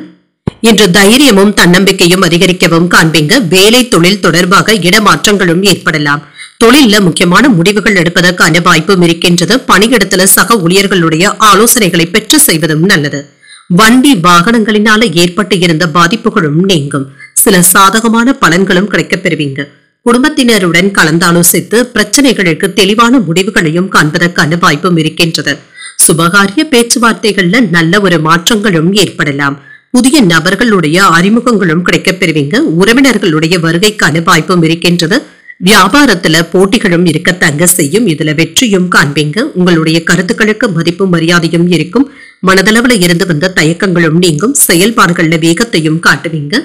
இன்று தைரியமும் தன்னம்பிக்கையும் அதிகரிக்கவும் காண்பீங்க. வேலை தொழில் தொடர்பாக இடமாற்றங்களும் ஏற்படலாம். தொழில முக்கியமான முடிவுகள் எடுப்பதற்கான வாய்ப்பும் இருக்கின்றது. பணியிடத்துல சக ஊழியர்களுடைய ஆலோசனைகளை பெற்று செய்வதும் நல்லது. வண்டி வாகனங்களினால ஏற்பட்டு இருந்த பாதிப்புகளும் நீங்கும். சில சாதகமான பலன்களும் கிடைக்கப் பெறுவீங்க. குடும்பத்தினருடன் கலந்தாலோசித்து பிரச்சனைகளுக்கு தெளிவான முடிவுகளையும் காண்பதற்கான வாய்ப்பும் இருக்கின்றது. சுபகாரிய பேச்சுவார்த்தைகள்ல நல்ல ஒரு மாற்றங்களும் ஏற்படலாம். புதிய நபர்களுடைய அறிமுகங்களும் கிடைக்கப் பெறுவீங்க. உறவினர்களுடைய வருகைக்கான வாய்ப்பும் இருக்கின்றது. வியாபாரத்துல போட்டிகளும் இருக்க தங்க செய்யும். இதுல வெற்றியும் காண்பீங்க. உங்களுடைய கருத்துக்களுக்கு மதிப்பும் மரியாதையும் இருக்கும். மனதளவுல இருந்து வந்த தயக்கங்களும் நீங்கும். செயல்பாடுகள்ல வேகத்தையும் காட்டுவீங்க.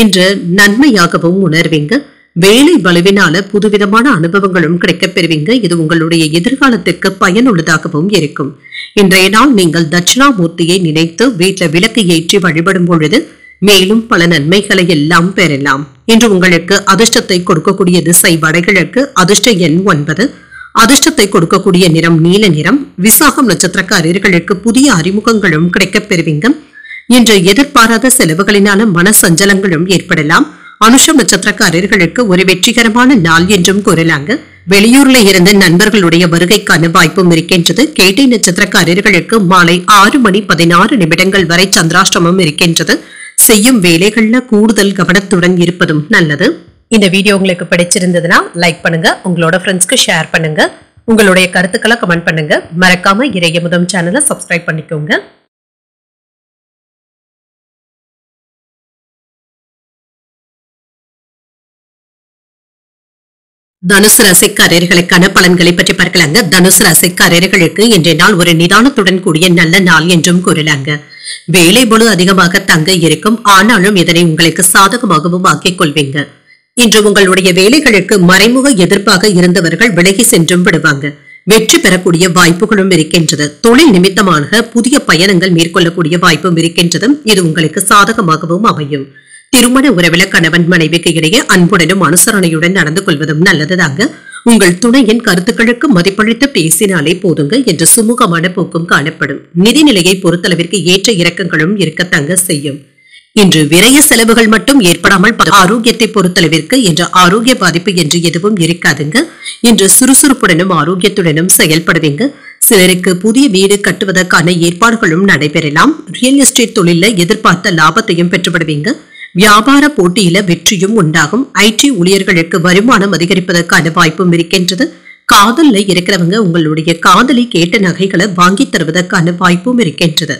இன்று நன்மையாகவும் உணர்வீங்க. வேலை பலுவினால புதுவிதமான அனுபவங்களும் கிடைக்கப் பெறுவீங்க. இது உங்களுடைய எதிர்காலத்திற்கு பயனுள்ளதாகவும் இருக்கும். இன்றைய நாள் நீங்கள் தட்சிணாமூர்த்தியை நினைத்து வீட்டுல விளக்கு ஏற்றி வழிபடும் பொழுது மேலும் பல நன்மைகளை எல்லாம் பெறலாம். இன்று உங்களுக்கு அதிர்ஷ்டத்தை கொடுக்கக்கூடிய திசை வடகிழக்கு, அதிர்ஷ்ட எண் 9, அதிர்ஷ்டத்தை கொடுக்கக்கூடிய நிறம் நீல நிறம். விசாகம் நட்சத்திரக்காரர்களுக்கு புதிய அறிமுகங்களும் கிடைக்கப் பெறுவீங்க. இன்று எதிர்பாராத செலவுகளினால மன சஞ்சலங்களும் ஏற்படலாம். அனுஷம் நட்சத்திரக்காரர்களுக்கு ஒரு வெற்றிகரமான நாள் என்றும் கூறலாங்க. வெளியூர்ல இருந்து நண்பர்களுடைய வருகைக்கான வாய்ப்பும் இருக்கின்றது. கேட்டை நட்சத்திரக்காரர்களுக்கு மாலை 6:16 வரை சந்திராஷ்டமம் இருக்கின்றது. செய்யும் வேலைகள்ல கூடுதல் கவனத்துடன் இருப்பதும் நல்லது. இந்த வீடியோ உங்களுக்கு பிடிச்சிருந்ததுன்னா லைக் பண்ணுங்க, உங்களோட ஃப்ரெண்ட்ஸ்க்கு ஷேர் பண்ணுங்க, உங்களுடைய கருத்துக்களை கமெண்ட் பண்ணுங்க. மறக்காம இறையமுதம் சேனலை சப்ஸ்கிரைப் பண்ணிக்கோங்க. தனுசு ராசிக்காரர்களுக்கான பலன்களை பற்றி பார்க்கலாங்க. தனுசு ராசிக்காரர்களுக்கு இன்றைய நாள் ஒரு நிதானத்துடன் கூடிய நல்ல நாள் என்றும் கூறலாங்க. வேலை பளு அதிகமாக தங்க இருக்கும். ஆனாலும் இதனை உங்களுக்கு சாதகமாகவும் ஆக்கிக் கொள்வீங்க. இன்று உங்களுடைய வேலைகளுக்கு மறைமுக எதிர்ப்பாக இருந்தவர்கள் விலகி சென்றும் விடுவாங்க. வெற்றி பெறக்கூடிய வாய்ப்புகளும் இருக்கின்றது. தொழில் நிமித்தமாக புதிய பயணங்கள் மேற்கொள்ளக்கூடிய வாய்ப்பும் இருக்கின்றது. இது உங்களுக்கு சாதகமாகவும் அமையும். திருமண உறவில கணவன் மனைவிக்கு இடையே அன்புடனும் அனுசரணையுடன் நடந்து கொள்வதும் நல்லதுதாங்க. உங்கள் துணையின் கருத்துக்களுக்கு மதிப்பளித்து பேசினாலே போதுங்க என்று சுமூகமான போக்கும் காணப்படும். நிதிநிலையை பொறுத்தளவிற்கு ஏற்ற இறக்கங்களும் இருக்கத்தாங்க செய்யும். இன்று விரய செலவுகள் மட்டும் ஏற்படாமல் ஆரோக்கியத்தை பொறுத்தளவிற்கு இன்று ஆரோக்கிய பாதிப்பு என்று எதுவும் இருக்காதுங்க. இன்று சுறுசுறுப்புடனும் ஆரோக்கியத்துடனும் செயல்படுவீங்க. சிலருக்கு புதிய வீடு கட்டுவதற்கான ஏற்பாடுகளும் நடைபெறலாம். ரியல் எஸ்டேட் தொழில எதிர்பார்த்த லாபத்தையும் பெற்றுவிடுவீங்க. வியாபார போட்டியில வெற்றியும் உண்டாகும். ஐடி ஊழியர்களுக்கு வருமானம் அதிகரிப்பதற்கான வாய்ப்பும் இருக்கின்றது. காதல்ல இருக்கிறவங்க உங்களுடைய காதலி கேட்ட நகைகளை வாங்கி தருவதற்கான வாய்ப்பும் இருக்கின்றது.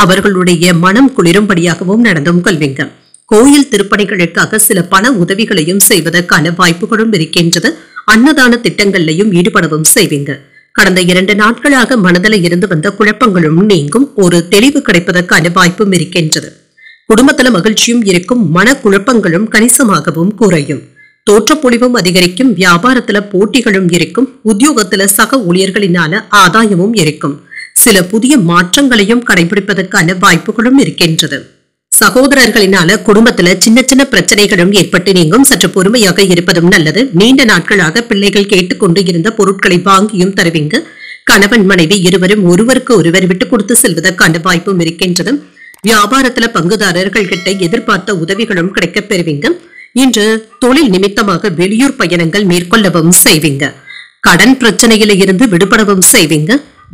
அவர்களுடைய மனம் குளிரும்படியாகவும் நடந்தும் கொள்வீங்க. கோயில் திருப்பணிகளுக்காக சில பண உதவிகளையும் செய்வதற்கான வாய்ப்புகளும் இருக்கின்றது. அன்னதான திட்டங்களையும் ஈடுபடவும் செய்வீங்க. கடந்த 2 நாட்களாக மனதில் இருந்து வந்த குழப்பங்களும் நீங்கும். ஒரு தெளிவு கிடைப்பதற்கான வாய்ப்பும் இருக்கின்றது. குடும்பத்துல மகிழ்ச்சியும் இருக்கும். மன குழப்பங்களும் கணிசமாகவும் குறையும். தோற்றப்பொழிவும் அதிகரிக்கும். வியாபாரத்துல போட்டிகளும் இருக்கும். உத்தியோகத்துல சக ஊழியர்களினால ஆதாயமும் இருக்கும். சில புதிய மாற்றங்களையும் கடைபிடிப்பதற்கான வாய்ப்புகளும் இருக்கின்றது. சகோதரர்களினால குடும்பத்துல சின்ன சின்ன பிரச்சனைகளும் ஏற்பட்டு நீங்கும். சற்று பொறுமையாக இருப்பதும் நல்லது. நீண்ட நாட்களாக பிள்ளைகள் கேட்டுக்கொண்டு இருந்த பொருட்களை வாங்கியும் தருவீங்க. கணவன் மனைவி இருவரும் ஒருவருக்கு ஒருவர் விட்டு கொடுத்து செல்வதற்கான வாய்ப்பும் இருக்கின்றது. வியாபாரத்துல பங்குதாரர்கள் கிட்ட எதிர்பார்த்த உதவிகளும் கிடைக்கப் பெறுவீங்க. இன்று தொழில் நிமித்தமாக வெளியூர் பயணங்கள் மேற்கொள்ளவும் செய்வீங்க. கடன் பிரச்சனையில இருந்து விடுபடவும் செய்வீங்க.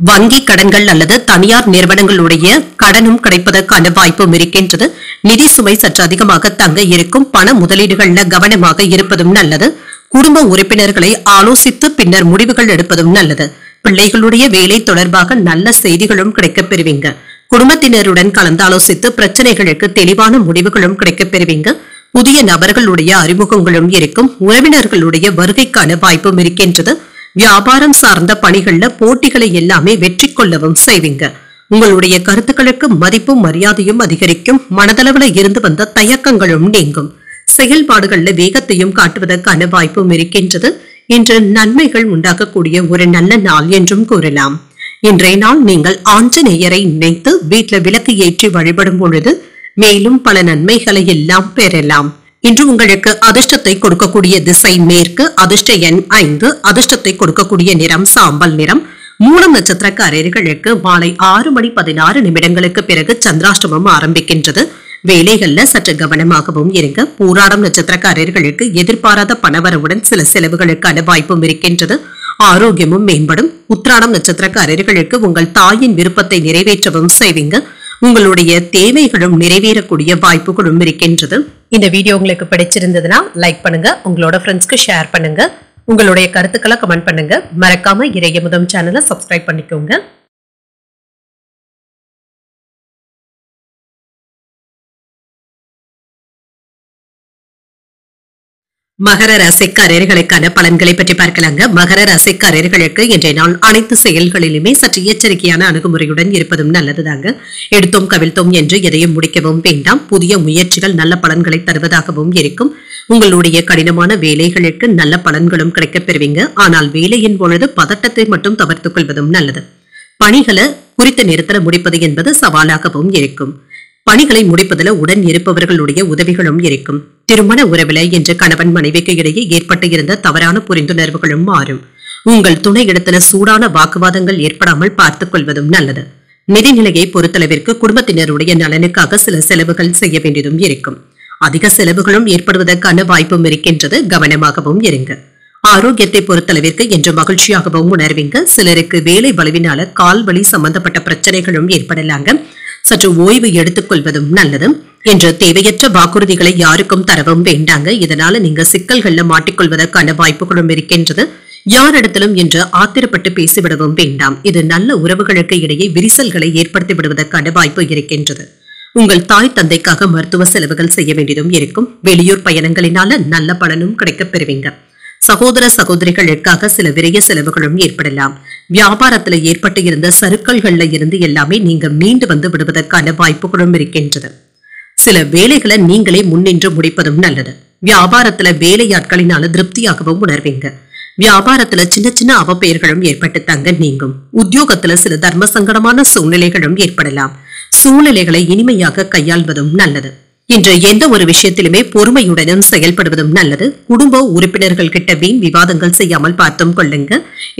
வங்கி கடன்கள் அல்லது தனியார் நிறுவனங்களுடைய கடனும் கிடைப்பதற்கான வாய்ப்பும் இருக்கின்றது. நிதி சுமை சற்று அதிகமாக தங்க இருக்கும். பண முதலீடுகள்ல கவனமாக இருப்பதும் நல்லது. குடும்ப உறுப்பினர்களை ஆலோசித்து பின்னர் முடிவுகள் எடுப்பதும் நல்லது. பிள்ளைகளுடைய வேலை தொடர்பாக நல்ல செய்திகளும் கிடைக்கப் பெறுவீங்க. குடும்பத்தினருடன் கலந்தாலோசித்து பிரச்சனைகளுக்கு தெளிவான முடிவுகளும் கிடைக்கப் பெறுவீங்க. புதிய நபர்களுடைய அறிமுகங்களும் இருக்கும். உறவினர்களுடைய வருகைக்கான வாய்ப்பும் இருக்கின்றது. வியாபாரம் சார்ந்த பணிகள்ல போட்டிகளை எல்லாமே வெற்றி கொள்ளவும் செய்வீங்க. உங்களுடைய கருத்துக்களுக்கு மதிப்பும் மரியாதையும் அதிகரிக்கும். மனதளவுல இருந்து வந்த தயக்கங்களும் நீங்கும். செயல்பாடுகள்ல வேகத்தையும் காட்டுவதற்கான வாய்ப்பும் இருக்கின்றது. இன்று நன்மைகள் உண்டாகக்கூடிய ஒரு நல்ல நாள் என்றும் கூறலாம். இன்றைய நாள் நீங்கள் ஆஞ்சநேயரை நினைத்து வீட்டுல விளக்கு ஏற்றி வழிபடும் பொழுது மேலும் பல நன்மைகளை எல்லாம் பெறலாம். இன்று உங்களுக்கு அதிர்ஷ்டத்தை கொடுக்கக்கூடிய திசை மேற்கு. அதிர்ஷ்ட எண் 5. அதிர்ஷ்டத்தை கொடுக்கக்கூடிய நிறம் சாம்பல் நிறம். மூலம் நட்சத்திரக்காரர்களுக்கு மாலை 6:16 பிறகு சந்திராஷ்டமம் ஆரம்பிக்கின்றது. வேலைகள்ல சற்று கவனமாகவும் இருங்க. பூராடம் நட்சத்திரக்காரர்களுக்கு எதிர்பாராத பணவரவுடன் சில செலவுகளுக்கான வாய்ப்பும் இருக்கின்றது. ஆரோக்கியமும் மேம்படும். உத்திராடம் நட்சத்திரக்காரர்களுக்கு உங்கள் தாயின் விருப்பத்தை நிறைவேற்றவும் செய்வீங்க. உங்களுடைய தேவைகளும் நிறைவேறக்கூடிய வாய்ப்புகளும் இருக்கின்றது. இந்த வீடியோ உங்களுக்கு பிடிச்சிருந்ததுன்னா லைக் பண்ணுங்க. உங்களோட ஃப்ரெண்ட்ஸ்க்கு ஷேர் பண்ணுங்க. உங்களுடைய கருத்துக்களை கமெண்ட் பண்ணுங்க. மறக்காம இறையமுதம் சேனலை சப்ஸ்கிரைப் பண்ணிக்கோங்க. மகர ராசிக்காரர்களுக்கான பலன்களை பற்றி பார்க்கலாங்க. மகர ராசிக்காரர்களுக்கு இன்றைய நாள் அனைத்து செயல்களிலுமே சற்று எச்சரிக்கையான அணுகுமுறையுடன் இருப்பதும் நல்லதுதாங்க. எடுத்தோம் கவிழ்த்தோம் என்று எதையும் முடிக்கவும் வேண்டாம். புதிய முயற்சிகள் நல்ல பலன்களை தருவதாகவும் இருக்கும். உங்களுடைய கடினமான வேலைகளுக்கு நல்ல பலன்களும் கிடைக்கப் பெறுவீங்க. ஆனால் வேலையின் பொழுது பதட்டத்தை மட்டும் தவிர்த்துக் கொள்வதும் நல்லது. பணிகளை குறித்த நேரத்தில் முடிப்பது என்பது சவாலாகவும் இருக்கும். பணிகளை முடிப்பதில் உடன் இருப்பவர்களுடைய உதவிகளும் இருக்கும். திருமண உறவில இன்று கணவன் மனைவிக்கு இடையே ஏற்பட்டு இருந்த தவறான புரிந்துணர்வுகளும் மாறும். உங்கள் துணை இடத்துல சூடான வாக்குவாதங்கள் ஏற்படாமல் பார்த்துக் கொள்வதும் நல்லது. நிதிநிலையை பொறுத்தளவிற்கு குடும்பத்தினருடைய நலனுக்காக சில செலவுகள் செய்ய வேண்டியதும் இருக்கும். அதிக செலவுகளும் ஏற்படுவதற்கான வாய்ப்பும் இருக்கின்றது. கவனமாகவும் இருங்க. ஆரோக்கியத்தை பொறுத்தளவிற்கு இன்று மகிழ்ச்சியாகவும் உணர்வீங்க. சிலருக்கு வேலை வலுவினால கால் வலி சம்பந்தப்பட்ட பிரச்சனைகளும் ஏற்படலாங்க. சற்று ஓய்வு எடுத்துக் கொள்வதும் நல்லது. என்று தேவையற்ற வாக்குறுதிகளை யாருக்கும் தரவும் வேண்டாங்க. இதனால நீங்க சிக்கல்கள்ல மாட்டிக்கொள்வதற்கான வாய்ப்புகளும் இருக்கின்றது. யாரிடத்திலும் இன்று ஆத்திரப்பட்டு பேசிவிடவும் வேண்டாம். இது நல்ல உறவுகளுக்கு இடையே விரிசல்களை ஏற்படுத்தி விடுவதற்கான வாய்ப்பு இருக்கின்றது. உங்கள் தாய் தந்தைக்காக மருத்துவ செலவுகள் செய்ய வேண்டியதும் இருக்கும். வெளியூர் பயணங்களினால நல்ல பலனும் கிடைக்கப் பெறுவீங்க. சகோதர சகோதரிகளுக்காக சில விரைய செலவுகளும் ஏற்படலாம். வியாபாரத்துல ஏற்பட்டு இருந்த சறுக்கல்கள்ல இருந்து எல்லாமே நீங்க மீண்டு வந்து விடுவதற்கான வாய்ப்புகளும் இருக்கின்றது. சில வேலைகளை நீங்களே முன்னின்று முடிப்பதும் நல்லது. வியாபாரத்துல வேலையாட்களினால திருப்தியாகவும் உணர்வீங்க. வியாபாரத்துல சின்ன சின்ன அவப்பெயர்களும் ஏற்பட்டு தங்க நீங்கும். உத்தியோகத்துல சில தர்ம சங்கடமான சூழ்நிலைகளும் ஏற்படலாம். சூழ்நிலைகளை இனிமையாக கையாள்வதும் நல்லது. இன்று எந்த ஒரு விஷயத்திலுமே பொறுமையுடனும் செயல்படுவதும் நல்லது. குடும்ப உறுப்பினர்கள் கிட்ட வீண் விவாதங்கள் செய்யாமல் பார்த்தும் கொள்ளுங்க.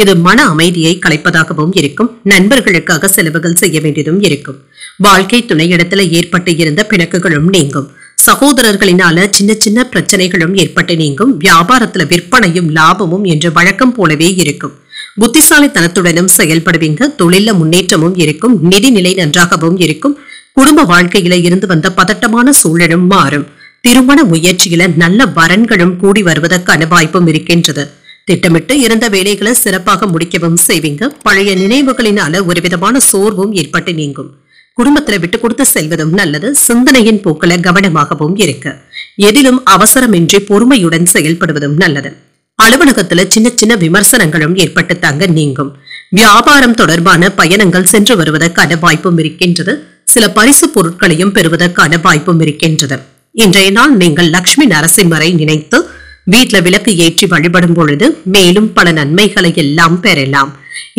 இது மன அமைதியை கலைப்பதாகவும் இருக்கும். நண்பர்களுக்காக செலவுகள் செய்ய வேண்டியதும் இருக்கும். வாழ்க்கை துணையிடத்துல ஏற்பட்டு இருந்த பிணக்குகளும் நீங்கும். சகோதரர்களினால சின்ன சின்ன பிரச்சனைகளும் ஏற்பட்டு நீங்கும். வியாபாரத்துல விற்பனையும் லாபமும் என்று வழக்கம் போலவே இருக்கும். புத்திசாலித்தனத்துடனும் செயல்படுவீங்க. தொழில முன்னேற்றமும் இருக்கும். நிதிநிலை நன்றாகவும் இருக்கும். குடும்ப வாழ்க்கையில இருந்து வந்த பதட்டமான சூழலும் மாறும். திருமண முயற்சியில நல்ல வரன்களும் கூடி வருவதற்கான வாய்ப்பும் இருக்கின்றது. திட்டமிட்டு இருந்த வேலைகளை சிறப்பாக முடிக்கவும் செய்வீங்க. பழைய நினைவுகளினால ஒரு விதமான சோர்வும் ஏற்பட்டு நீங்கும். குடும்பத்துல விட்டு கொடுத்து செல்வதும் நல்லது. சிந்தனையின் போக்குல கவனமாகவும் இருக்க. எதிலும் அவசரமின்றி பொறுமையுடன் செயல்படுவதும் நல்லது. அலுவலகத்துல சின்ன சின்ன விமர்சனங்களும் ஏற்பட்டு தாங்க நீங்கும். வியாபாரம் தொடர்பான பயணங்கள் சென்று வருவதற்கான வாய்ப்பும் இருக்கின்றது. சில பரிசு பொருட்களையும் பெறுவதற்கான வாய்ப்பும் இருக்கின்றது. இன்றைய நாள் நீங்கள் லட்சுமி நரசிம்மரை நினைத்து வீட்டுல விளக்கு ஏற்றி வழிபடும் பொழுது மேலும் பல நன்மைகளை எல்லாம் பெறலாம்.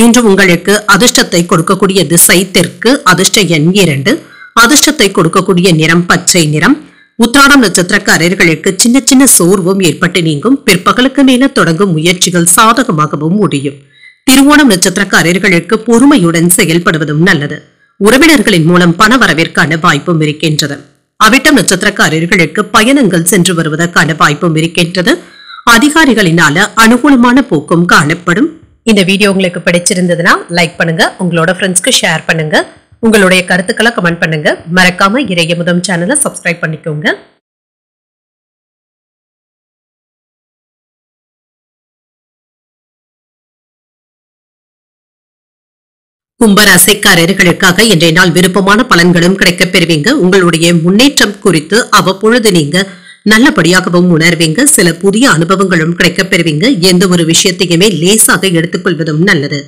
இன்று உங்களுக்கு அதிர்ஷ்டத்தை கொடுக்கக்கூடிய திசை தெற்கு. அதிர்ஷ்ட எண் 2. அதிர்ஷ்டத்தை கொடுக்கக்கூடிய நிறம் பச்சை நிறம். உத்திராடம் நட்சத்திரக்காரர்களுக்கு சின்ன சின்ன சோர்வும் ஏற்பட்டு நீங்கும். பிற்பகலுக்கு மேல தொடங்கும் முயற்சிகள் சாதகமாகவும் முடியும். திருவோணம் நட்சத்திரக்காரர்களுக்கு பொறுமையுடன் செயல்படுவதும் நல்லது. உறவினர்களின் மூலம் பண வரவிற்கான வாய்ப்பும் இருக்கின்றது. அவிட்டம் நட்சத்திரக்காரர்களுக்கு பயணங்கள் சென்று வருவதற்கான வாய்ப்பும் இருக்கின்றது. அதிகாரிகளினால அனுகூலமான போக்கும் காணப்படும். இந்த வீடியோ உங்களுக்கு பிடிச்சிருந்ததுன்னா லைக் பண்ணுங்க. உங்களோட ஃப்ரெண்ட்ஸ்க்கு ஷேர் பண்ணுங்க. உங்களுடைய கருத்துக்களை கமெண்ட் பண்ணுங்க. மறக்காம இறையமுதம் சேனலை சப்ஸ்கிரைப் பண்ணிக்கோங்க. கும்பராசிக்காரர்களுக்காக இன்றைய நாள் விருப்பமான பலன்களும் கிடைக்கப் பெறுவீங்க. உங்களுடைய முன்னேற்றம் குறித்து அவ்வப்பொழுது நீங்க நல்லபடியாகவும் உணர்வீங்க. சில புதிய அனுபவங்களும் கிடைக்கப் பெறுவீங்க. எந்த ஒரு விஷயத்தையுமே லேசாக எடுத்துக்கொள்வதும் நல்லது.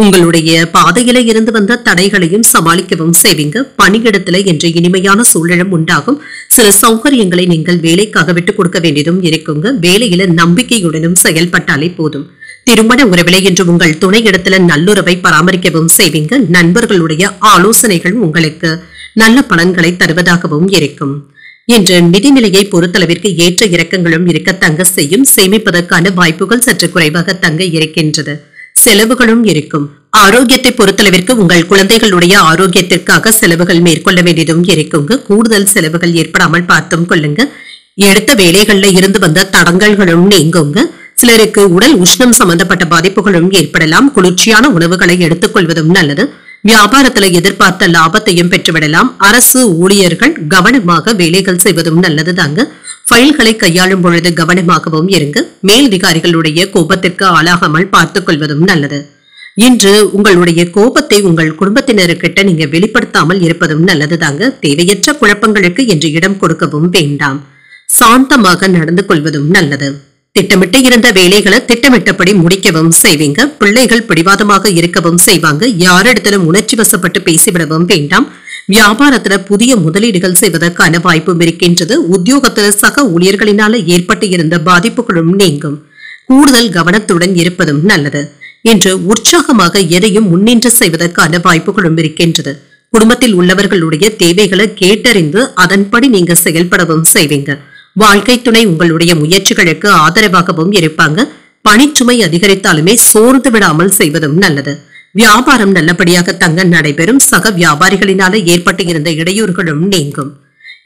உங்களுடைய பாதையில இருந்து வந்த தடைகளையும் சமாளிக்கவும் செய்வீங்க. பணியிடத்துல என்ற இனிமையான சூழலும் உண்டாகும். சில சௌகரியங்களை நீங்கள் வேலைக்காக விட்டுக் கொடுக்க வேண்டியதும் இருக்குங்க. வேலையில நம்பிக்கையுடனும் செயல்பட்டாலே போதும். திருமண உறவிலை என்று உங்கள் துணை இடத்துல நல்லுறவை பராமரிக்கவும் செய்வீங்க. நண்பர்களுடைய ஆலோசனைகள் உங்களுக்கு நல்ல பலன்களை தருவதாகவும் இருக்கும். இன்று நிதிநிலையை பொறுத்தளவிற்கு ஏற்ற இறக்கங்களும் இருக்க தங்க செய்யும். சேமிப்பதற்கான வாய்ப்புகள் சற்று குறைவாக தங்க இருக்கின்றது. செலவுகளும் இருக்கும். ஆரோக்கியத்தை பொறுத்தளவிற்கு உங்கள் குழந்தைகளுடைய ஆரோக்கியத்திற்காக செலவுகள் மேற்கொள்ள வேண்டியதும் இருக்குங்க. கூடுதல் செலவுகள் ஏற்படாமல் பார்த்தும் கொள்ளுங்க. எடுத்த வேலைகள்ல இருந்து வந்த தடங்கல்களும் நீங்குங்க. சிலருக்கு உடல் உஷ்ணம் சம்பந்தப்பட்ட பாதிப்புகளும் ஏற்படலாம். குளிர்ச்சியான உணவுகளை எடுத்துக் கொள்வதும் நல்லது. வியாபாரத்துல எதிர்பார்த்த லாபத்தையும் பெற்றுவிடலாம். அரசு ஊழியர்கள் கவனமாக வேலைகள் செய்வதும் நல்லது தாங்க. ஃபைல்களை கையாளும் பொழுது கவனமாகவும் இருங்க. மேலதிகாரிகளுடைய கோபத்திற்கு ஆளாகாமல் பார்த்துக் கொள்வதும் நல்லது. இன்று உங்களுடைய கோபத்தை உங்கள் குடும்பத்தினருக்கிட்ட நீங்க வெளிப்படுத்தாமல் இருப்பதும் நல்லது தாங்க. தேவையற்ற குழப்பங்களுக்கு என்று இடம் கொடுக்கவும் வேண்டாம். சாந்தமாக நடந்து கொள்வதும் நல்லது. திட்டமிட்டு இருந்த வேலைகளை திட்டமிட்டபடி முடிக்கவும் செய்வீங்க. பிள்ளைகள் பிடிவாதமாக இருக்கவும் செய்வாங்க. யாரிடத்திலும் உணர்ச்சி வசப்பட்டு பேசிவிடவும் வேண்டாம். வியாபாரத்துல புதிய முதலீடுகள் செய்வதற்கான வாய்ப்பும் இருக்கின்றது. உத்தியோகத்துல சக ஊழியர்களினால ஏற்பட்டு இருந்த பாதிப்புகளும் நீங்கும். கூடுதல் கவனத்துடன் இருப்பதும் நல்லது. இன்று உற்சாகமாக எதையும் முன்னின்று செய்வதற்கான வாய்ப்புகளும் இருக்கின்றது. குடும்பத்தில் உள்ளவர்களுடைய தேவைகளை கேட்டறிந்து அதன்படி நீங்க செயல்படவும் செய்வீங்க. வாழ்க்கை துணை உங்களுடைய முயற்சிகளுக்கு ஆதரவாகவும் இருப்பாங்க. பணிச்சுமை அதிகரித்தாலுமே சோர்ந்து விடாமல் செய்வதும் நல்லது. வியாபாரம் நல்லபடியாக தங்க நடைபெறும். சக வியாபாரிகளினால ஏற்பட்டு இருந்த இடையூறுகளும் நீங்கும்.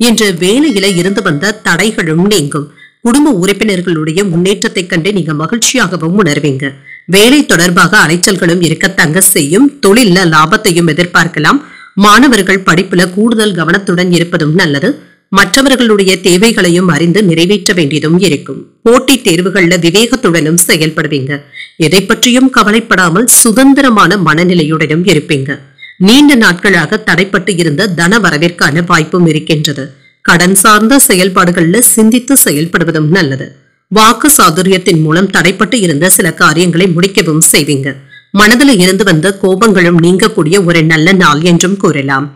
இன்று வேலையில இருந்து வந்த தடைகளும் நீங்கும். குடும்ப உறுப்பினர்களுடைய முன்னேற்றத்தை கண்டு நீங்க மகிழ்ச்சியாகவும் உணர்வீங்க. வேலை தொடர்பாக அலைச்சல்களும் இருக்க தங்க செய்யும். தொழில லாபத்தையும் எதிர்பார்க்கலாம். மாணவர்கள் படிப்புல கூடுதல் கவனத்துடன் இருப்பதும் நல்லது. மற்றவர்களுடைய தேவைகளையும் அறிந்து நிறைவேற்ற வேண்டியதும் இருக்கும். போட்டித் தேர்வுகள்ல விவேகத்துடனும் செயல்படுவீங்க. எதை பற்றியும் கவலைப்படாமல் சுதந்திரமான மனநிலையுடனும் இருப்பீங்க. நீண்ட நாட்களாக தடைப்பட்டு இருந்த தன வரவிற்கான வாய்ப்பும் இருக்கின்றது. கடன் சார்ந்த செயல்பாடுகள்ல சிந்தித்து செயல்படுவதும் நல்லது. வாக்கு சாதுரியத்தின் மூலம் தடைப்பட்டு இருந்த சில காரியங்களை முடிக்கவும் செய்வீங்க. மனதில் இருந்து வந்த கோபங்களும் நீங்கக்கூடிய ஒரு நல்ல நாள் என்றும் கூறலாம்.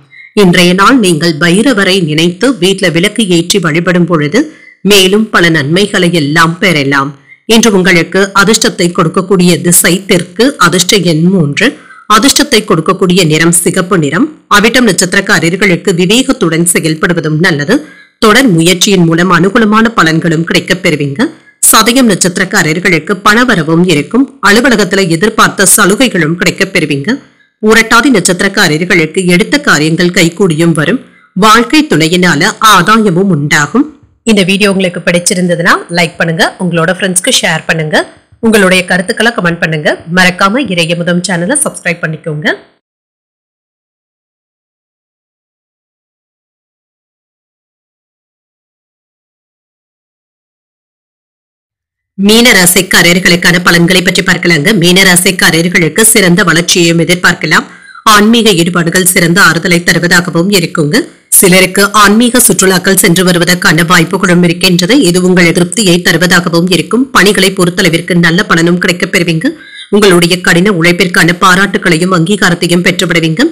இன்றைய நாள் நீங்கள் பைரவரை நினைத்து வீட்ல விளக்கு ஏற்றி வழிபடும் பொழுது மேலும் பல நன்மைகளை எல்லாம் பெறலாம். இன்று உங்களுக்கு அதிர்ஷ்டத்தை கொடுக்கக்கூடிய திசை தெற்கு, அதிர்ஷ்ட எண் 3, அதிர்ஷ்டத்தை கொடுக்கக்கூடிய நிறம் சிகப்பு நிறம். அவிட்டம் நட்சத்திரக்காரர்களுக்கு விவேகத்துடன் செயல்படுவதும் நல்லது. தொடர் முயற்சியின் மூலம் அனுகூலமான பலன்களும் கிடைக்கப் பெறுவீங்க. சதயம் நட்சத்திரக்காரர்களுக்கு பணவரவும் இருக்கும். அலுவலகத்துல எதிர்பார்த்த சலுகைகளும் கிடைக்கப் பெறுவீங்க. பூரட்டாதி நட்சத்திரக்காரர்களுக்கு எடுத்த காரியங்கள் கைகூடியும் வரும். வாழ்க்கை துணையினால ஆதாயமும் உண்டாகும். இந்த வீடியோ உங்களுக்கு பிடிச்சிருந்ததுன்னா லைக் பண்ணுங்க, உங்களோட ஃப்ரெண்ட்ஸ்க்கு ஷேர் பண்ணுங்க, உங்களுடைய கருத்துக்களை கமெண்ட் பண்ணுங்க. மறக்காம இறையமுதம் சேனலை சப்ஸ்கிரைப் பண்ணிக்கோங்க. மீனராசிக்காரர்களுக்கான பலன்களை பற்றி பார்க்கலாங்க. மீனராசிக்காரர்களுக்கு சிறந்த வளர்ச்சியையும் எதிர்பார்க்கலாம். ஆன்மீக ஈடுபாடுகள் சிறந்த ஆறுதலை தருவதாகவும் இருக்குங்க. சிலருக்கு ஆன்மீக சுற்றுலாக்கள் சென்று வருவதற்கான வாய்ப்புகளும் இருக்கின்றது. இது உங்கள் திருப்தியை தருவதாகவும் இருக்கும். பணிகளை பொறுத்தளவிற்கு நல்ல பலனும் கிடைக்கப் பெறுவீங்க. உங்களுடைய கடின உழைப்பிற்கான பாராட்டுகளையும் அங்கீகாரத்தையும் பெற்றுவிடுவீங்க.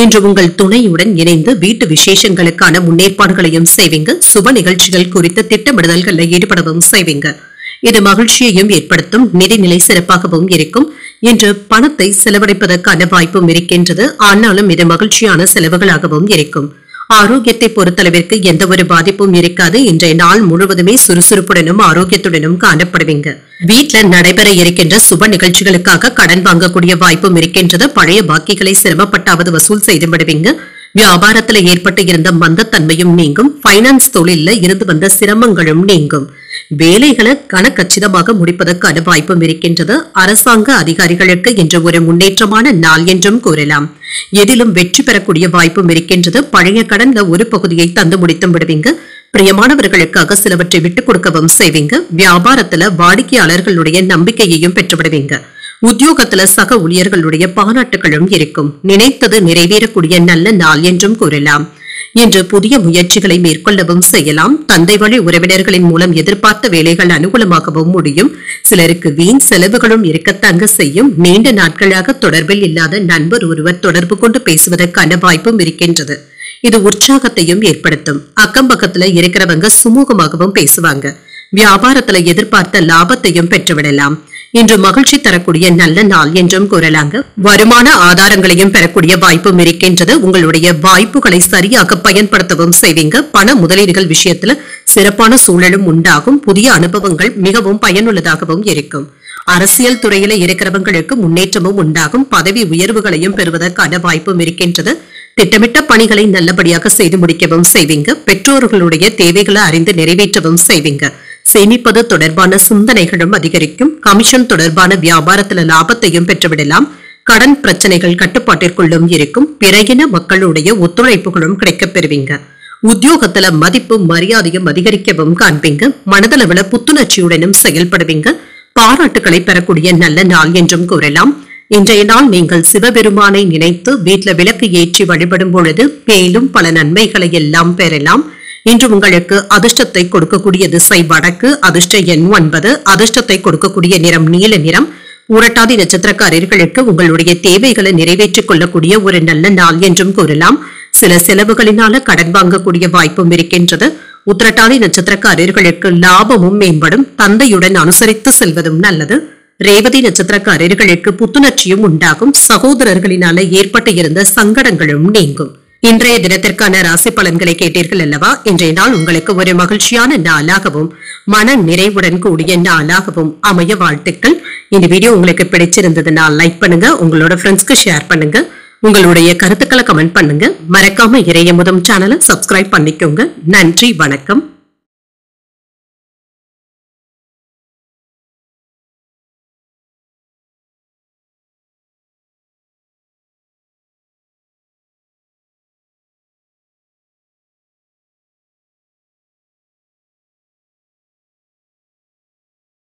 இன்று உங்கள் துணையுடன் இணைந்து வீட்டு விசேஷங்களுக்கான முன்னேற்பாடுகளையும் செய்வீங்க. சுப நிகழ்ச்சிகள் குறித்து திட்டமிடுதல்களில் ஈடுபடவும் செய்வீங்க. இது மகிழ்ச்சியையும் ஏற்படுத்தும். நிதிநிலை சிறப்பாகவும் இருக்கும். இன்று பணத்தை செலவழிப்பதற்கான வாய்ப்பும் இருக்கின்றது. ஆனாலும் இது மகிழ்ச்சியான செலவுகளாகவும் இருக்கும். ஆரோக்கியத்தை பொறுத்தளவிற்கு எந்த ஒரு பாதிப்பும் இருக்காது. இன்றைய நாள் முழுவதுமே சுறுசுறுப்புடனும் ஆரோக்கியத்துடனும் காணப்படுவீங்க. வீட்டுல நடைபெற இருக்கின்ற சுப நிகழ்ச்சிகளுக்காக கடன் வாங்கக்கூடிய வாய்ப்பும் இருக்கின்றது. பழைய பாக்கிகளை சிரமப்பட்டாவது வசூல் செய்து விடுவீங்க. வியாபாரத்துல ஏற்பட்டு இருந்த மந்தத்தன்மையும் நீங்கும். பைனான்ஸ் தொழில இருந்து வந்த சிரமங்களும் நீங்கும். வேலைகளை கணக்கச்சிதமாக முடிப்பதற்கான வாய்ப்பும் இருக்கின்றது. அரசாங்க அதிகாரிகளுக்கு இன்று ஒரு முன்னேற்றமான நாள் என்றும் கூறலாம். எதிலும் வெற்றி பெறக்கூடிய வாய்ப்பும் இருக்கின்றது. பழைய கடன்ல ஒரு பகுதியை தந்து முடித்தும் விடுவீங்க. பிரியமானவர்களுக்காக சிலவற்றை விட்டுக் கொடுக்கவும் செய்வீங்க. வியாபாரத்துல வாடிக்கையாளர்களுடைய நம்பிக்கையையும் பெற்றுவிடுவீங்க. உத்தியோகத்துல சக ஊழியர்களுடைய பாராட்டுகளும் இருக்கும். நினைத்தது நிறைவேறக்கூடிய நல்ல நாள் என்றும் கூறலாம். இன்று புதிய முயற்சிகளை மேற்கொள்ளவும் செய்யலாம். தந்தை வழி உறவினர்களின் மூலம் எதிர்பார்த்த வேலைகள் அனுகூலமாகவும் முடியும். சிலருக்கு வீண் செலவுகளும் இருக்கத்தாங்க செய்யும். நீண்ட நாட்களாக தொடர்பில் இல்லாத நண்பர் ஒருவர் தொடர்பு கொண்டு பேசுவதற்கான வாய்ப்பும் இருக்கின்றது. இது உற்சாகத்தையும் ஏற்படுத்தும். அக்கம் பக்கத்துல இருக்கிறவங்க சுமூகமாகவும் பேசுவாங்க. வியாபாரத்துல எதிர்பார்த்த லாபத்தையும் பெற்றுவிடலாம். இன்று மகிழ்ச்சி தரக்கூடிய நல்ல நாள் என்றும் கூறலாங்க. வருமான ஆதாரங்களையும் பெறக்கூடிய வாய்ப்பும் இருக்கின்றது. உங்களுடைய வாய்ப்புகளை சரியாக பயன்படுத்தவும் செய்வீங்க. பண முதலீடுகள் விஷயத்துல சிறப்பான சூழலும் உண்டாகும். புதிய அனுபவங்கள் மிகவும் பயனுள்ளதாகவும் இருக்கும். அரசியல் துறையில இருக்கிறவங்களுக்கு முன்னேற்றமும் உண்டாகும். பதவி உயர்வுகளையும் பெறுவதற்கான வாய்ப்பும் இருக்கின்றது. திட்டமிட்ட பணிகளை நல்லபடியாக செய்து முடிக்கவும் செய்வீங்க. பெற்றோர்களுடைய தேவைகளை அறிந்து நிறைவேற்றவும் செய்வீங்க. சேமிப்பது தொடர்பான சிந்தனைகளும் அதிகரிக்கும். கமிஷன் தொடர்பான வியாபாரத்துல லாபத்தையும் பெற்றுவிடலாம். கடன் பிரச்சனைகள் கட்டுப்பாட்டிற்குள்ளும் இருக்கும். பிறகின மக்களுடைய ஒத்துழைப்புகளும் கிடைக்கப் பெறுவீங்க. உத்தியோகத்துல மதிப்பு மரியாதையும் அதிகரிக்கவும் காண்பீங்க. மனதளவுல புத்துணர்ச்சியுடனும் செயல்படுவீங்க. பாராட்டுகளை பெறக்கூடிய நல்ல நாள் என்றும் கூறலாம். இன்றைய நாள் நீங்கள் சிவபெருமானை நினைத்து வீட்டுல விளக்கு ஏற்றி வழிபடும் பொழுது மேலும் பல நன்மைகளை எல்லாம் பெறலாம். இன்று உங்களுக்கு அதிர்ஷ்டத்தை கொடுக்கக்கூடிய திசை வடக்கு, அதிர்ஷ்ட எண் 9, அதிர்ஷ்டத்தை கொடுக்கக்கூடிய நிறம் நீல நிறம். பூரட்டாதி நட்சத்திரக்காரர்களுக்கு உங்களுடைய தேவைகளை நிறைவேற்றிக் கொள்ளக்கூடிய ஒரு நல்ல நாள் என்றும் கூறலாம். சில செலவுகளினால கடன் வாங்கக்கூடிய வாய்ப்பும் இருக்கின்றது. உத்திரட்டாதி நட்சத்திரக்காரர்களுக்கு லாபமும் மேம்படும். தந்தையுடன் அனுசரித்து செல்வதும் நல்லது. ரேவதி நட்சத்திரக்காரர்களுக்கு புத்துணர்ச்சியும் உண்டாகும். சகோதரர்களினால ஏற்பட்டு இருந்த சங்கடங்களும் நீங்கும். இன்றைய தினத்திற்கான ராசி பலன்களை கேட்டீர்கள் அல்லவா? இன்றைய நாள் உங்களுக்கு ஒரு மகிழ்ச்சியான நாளாகவும் மன நிறைவுடன் கூடிய நாளாகவும் அமைய வாழ்த்துக்கள். இந்த வீடியோ உங்களுக்கு பிடிச்சிருந்ததுன்னா லைக் பண்ணுங்க, உங்களோட ஃப்ரெண்ட்ஸ்க்கு ஷேர் பண்ணுங்க, உங்களுடைய கருத்துக்களை கமெண்ட் பண்ணுங்க. மறக்காம இறையமுதம் சேனலை சப்ஸ்கிரைப் பண்ணிக்கோங்க. நன்றி, வணக்கம்.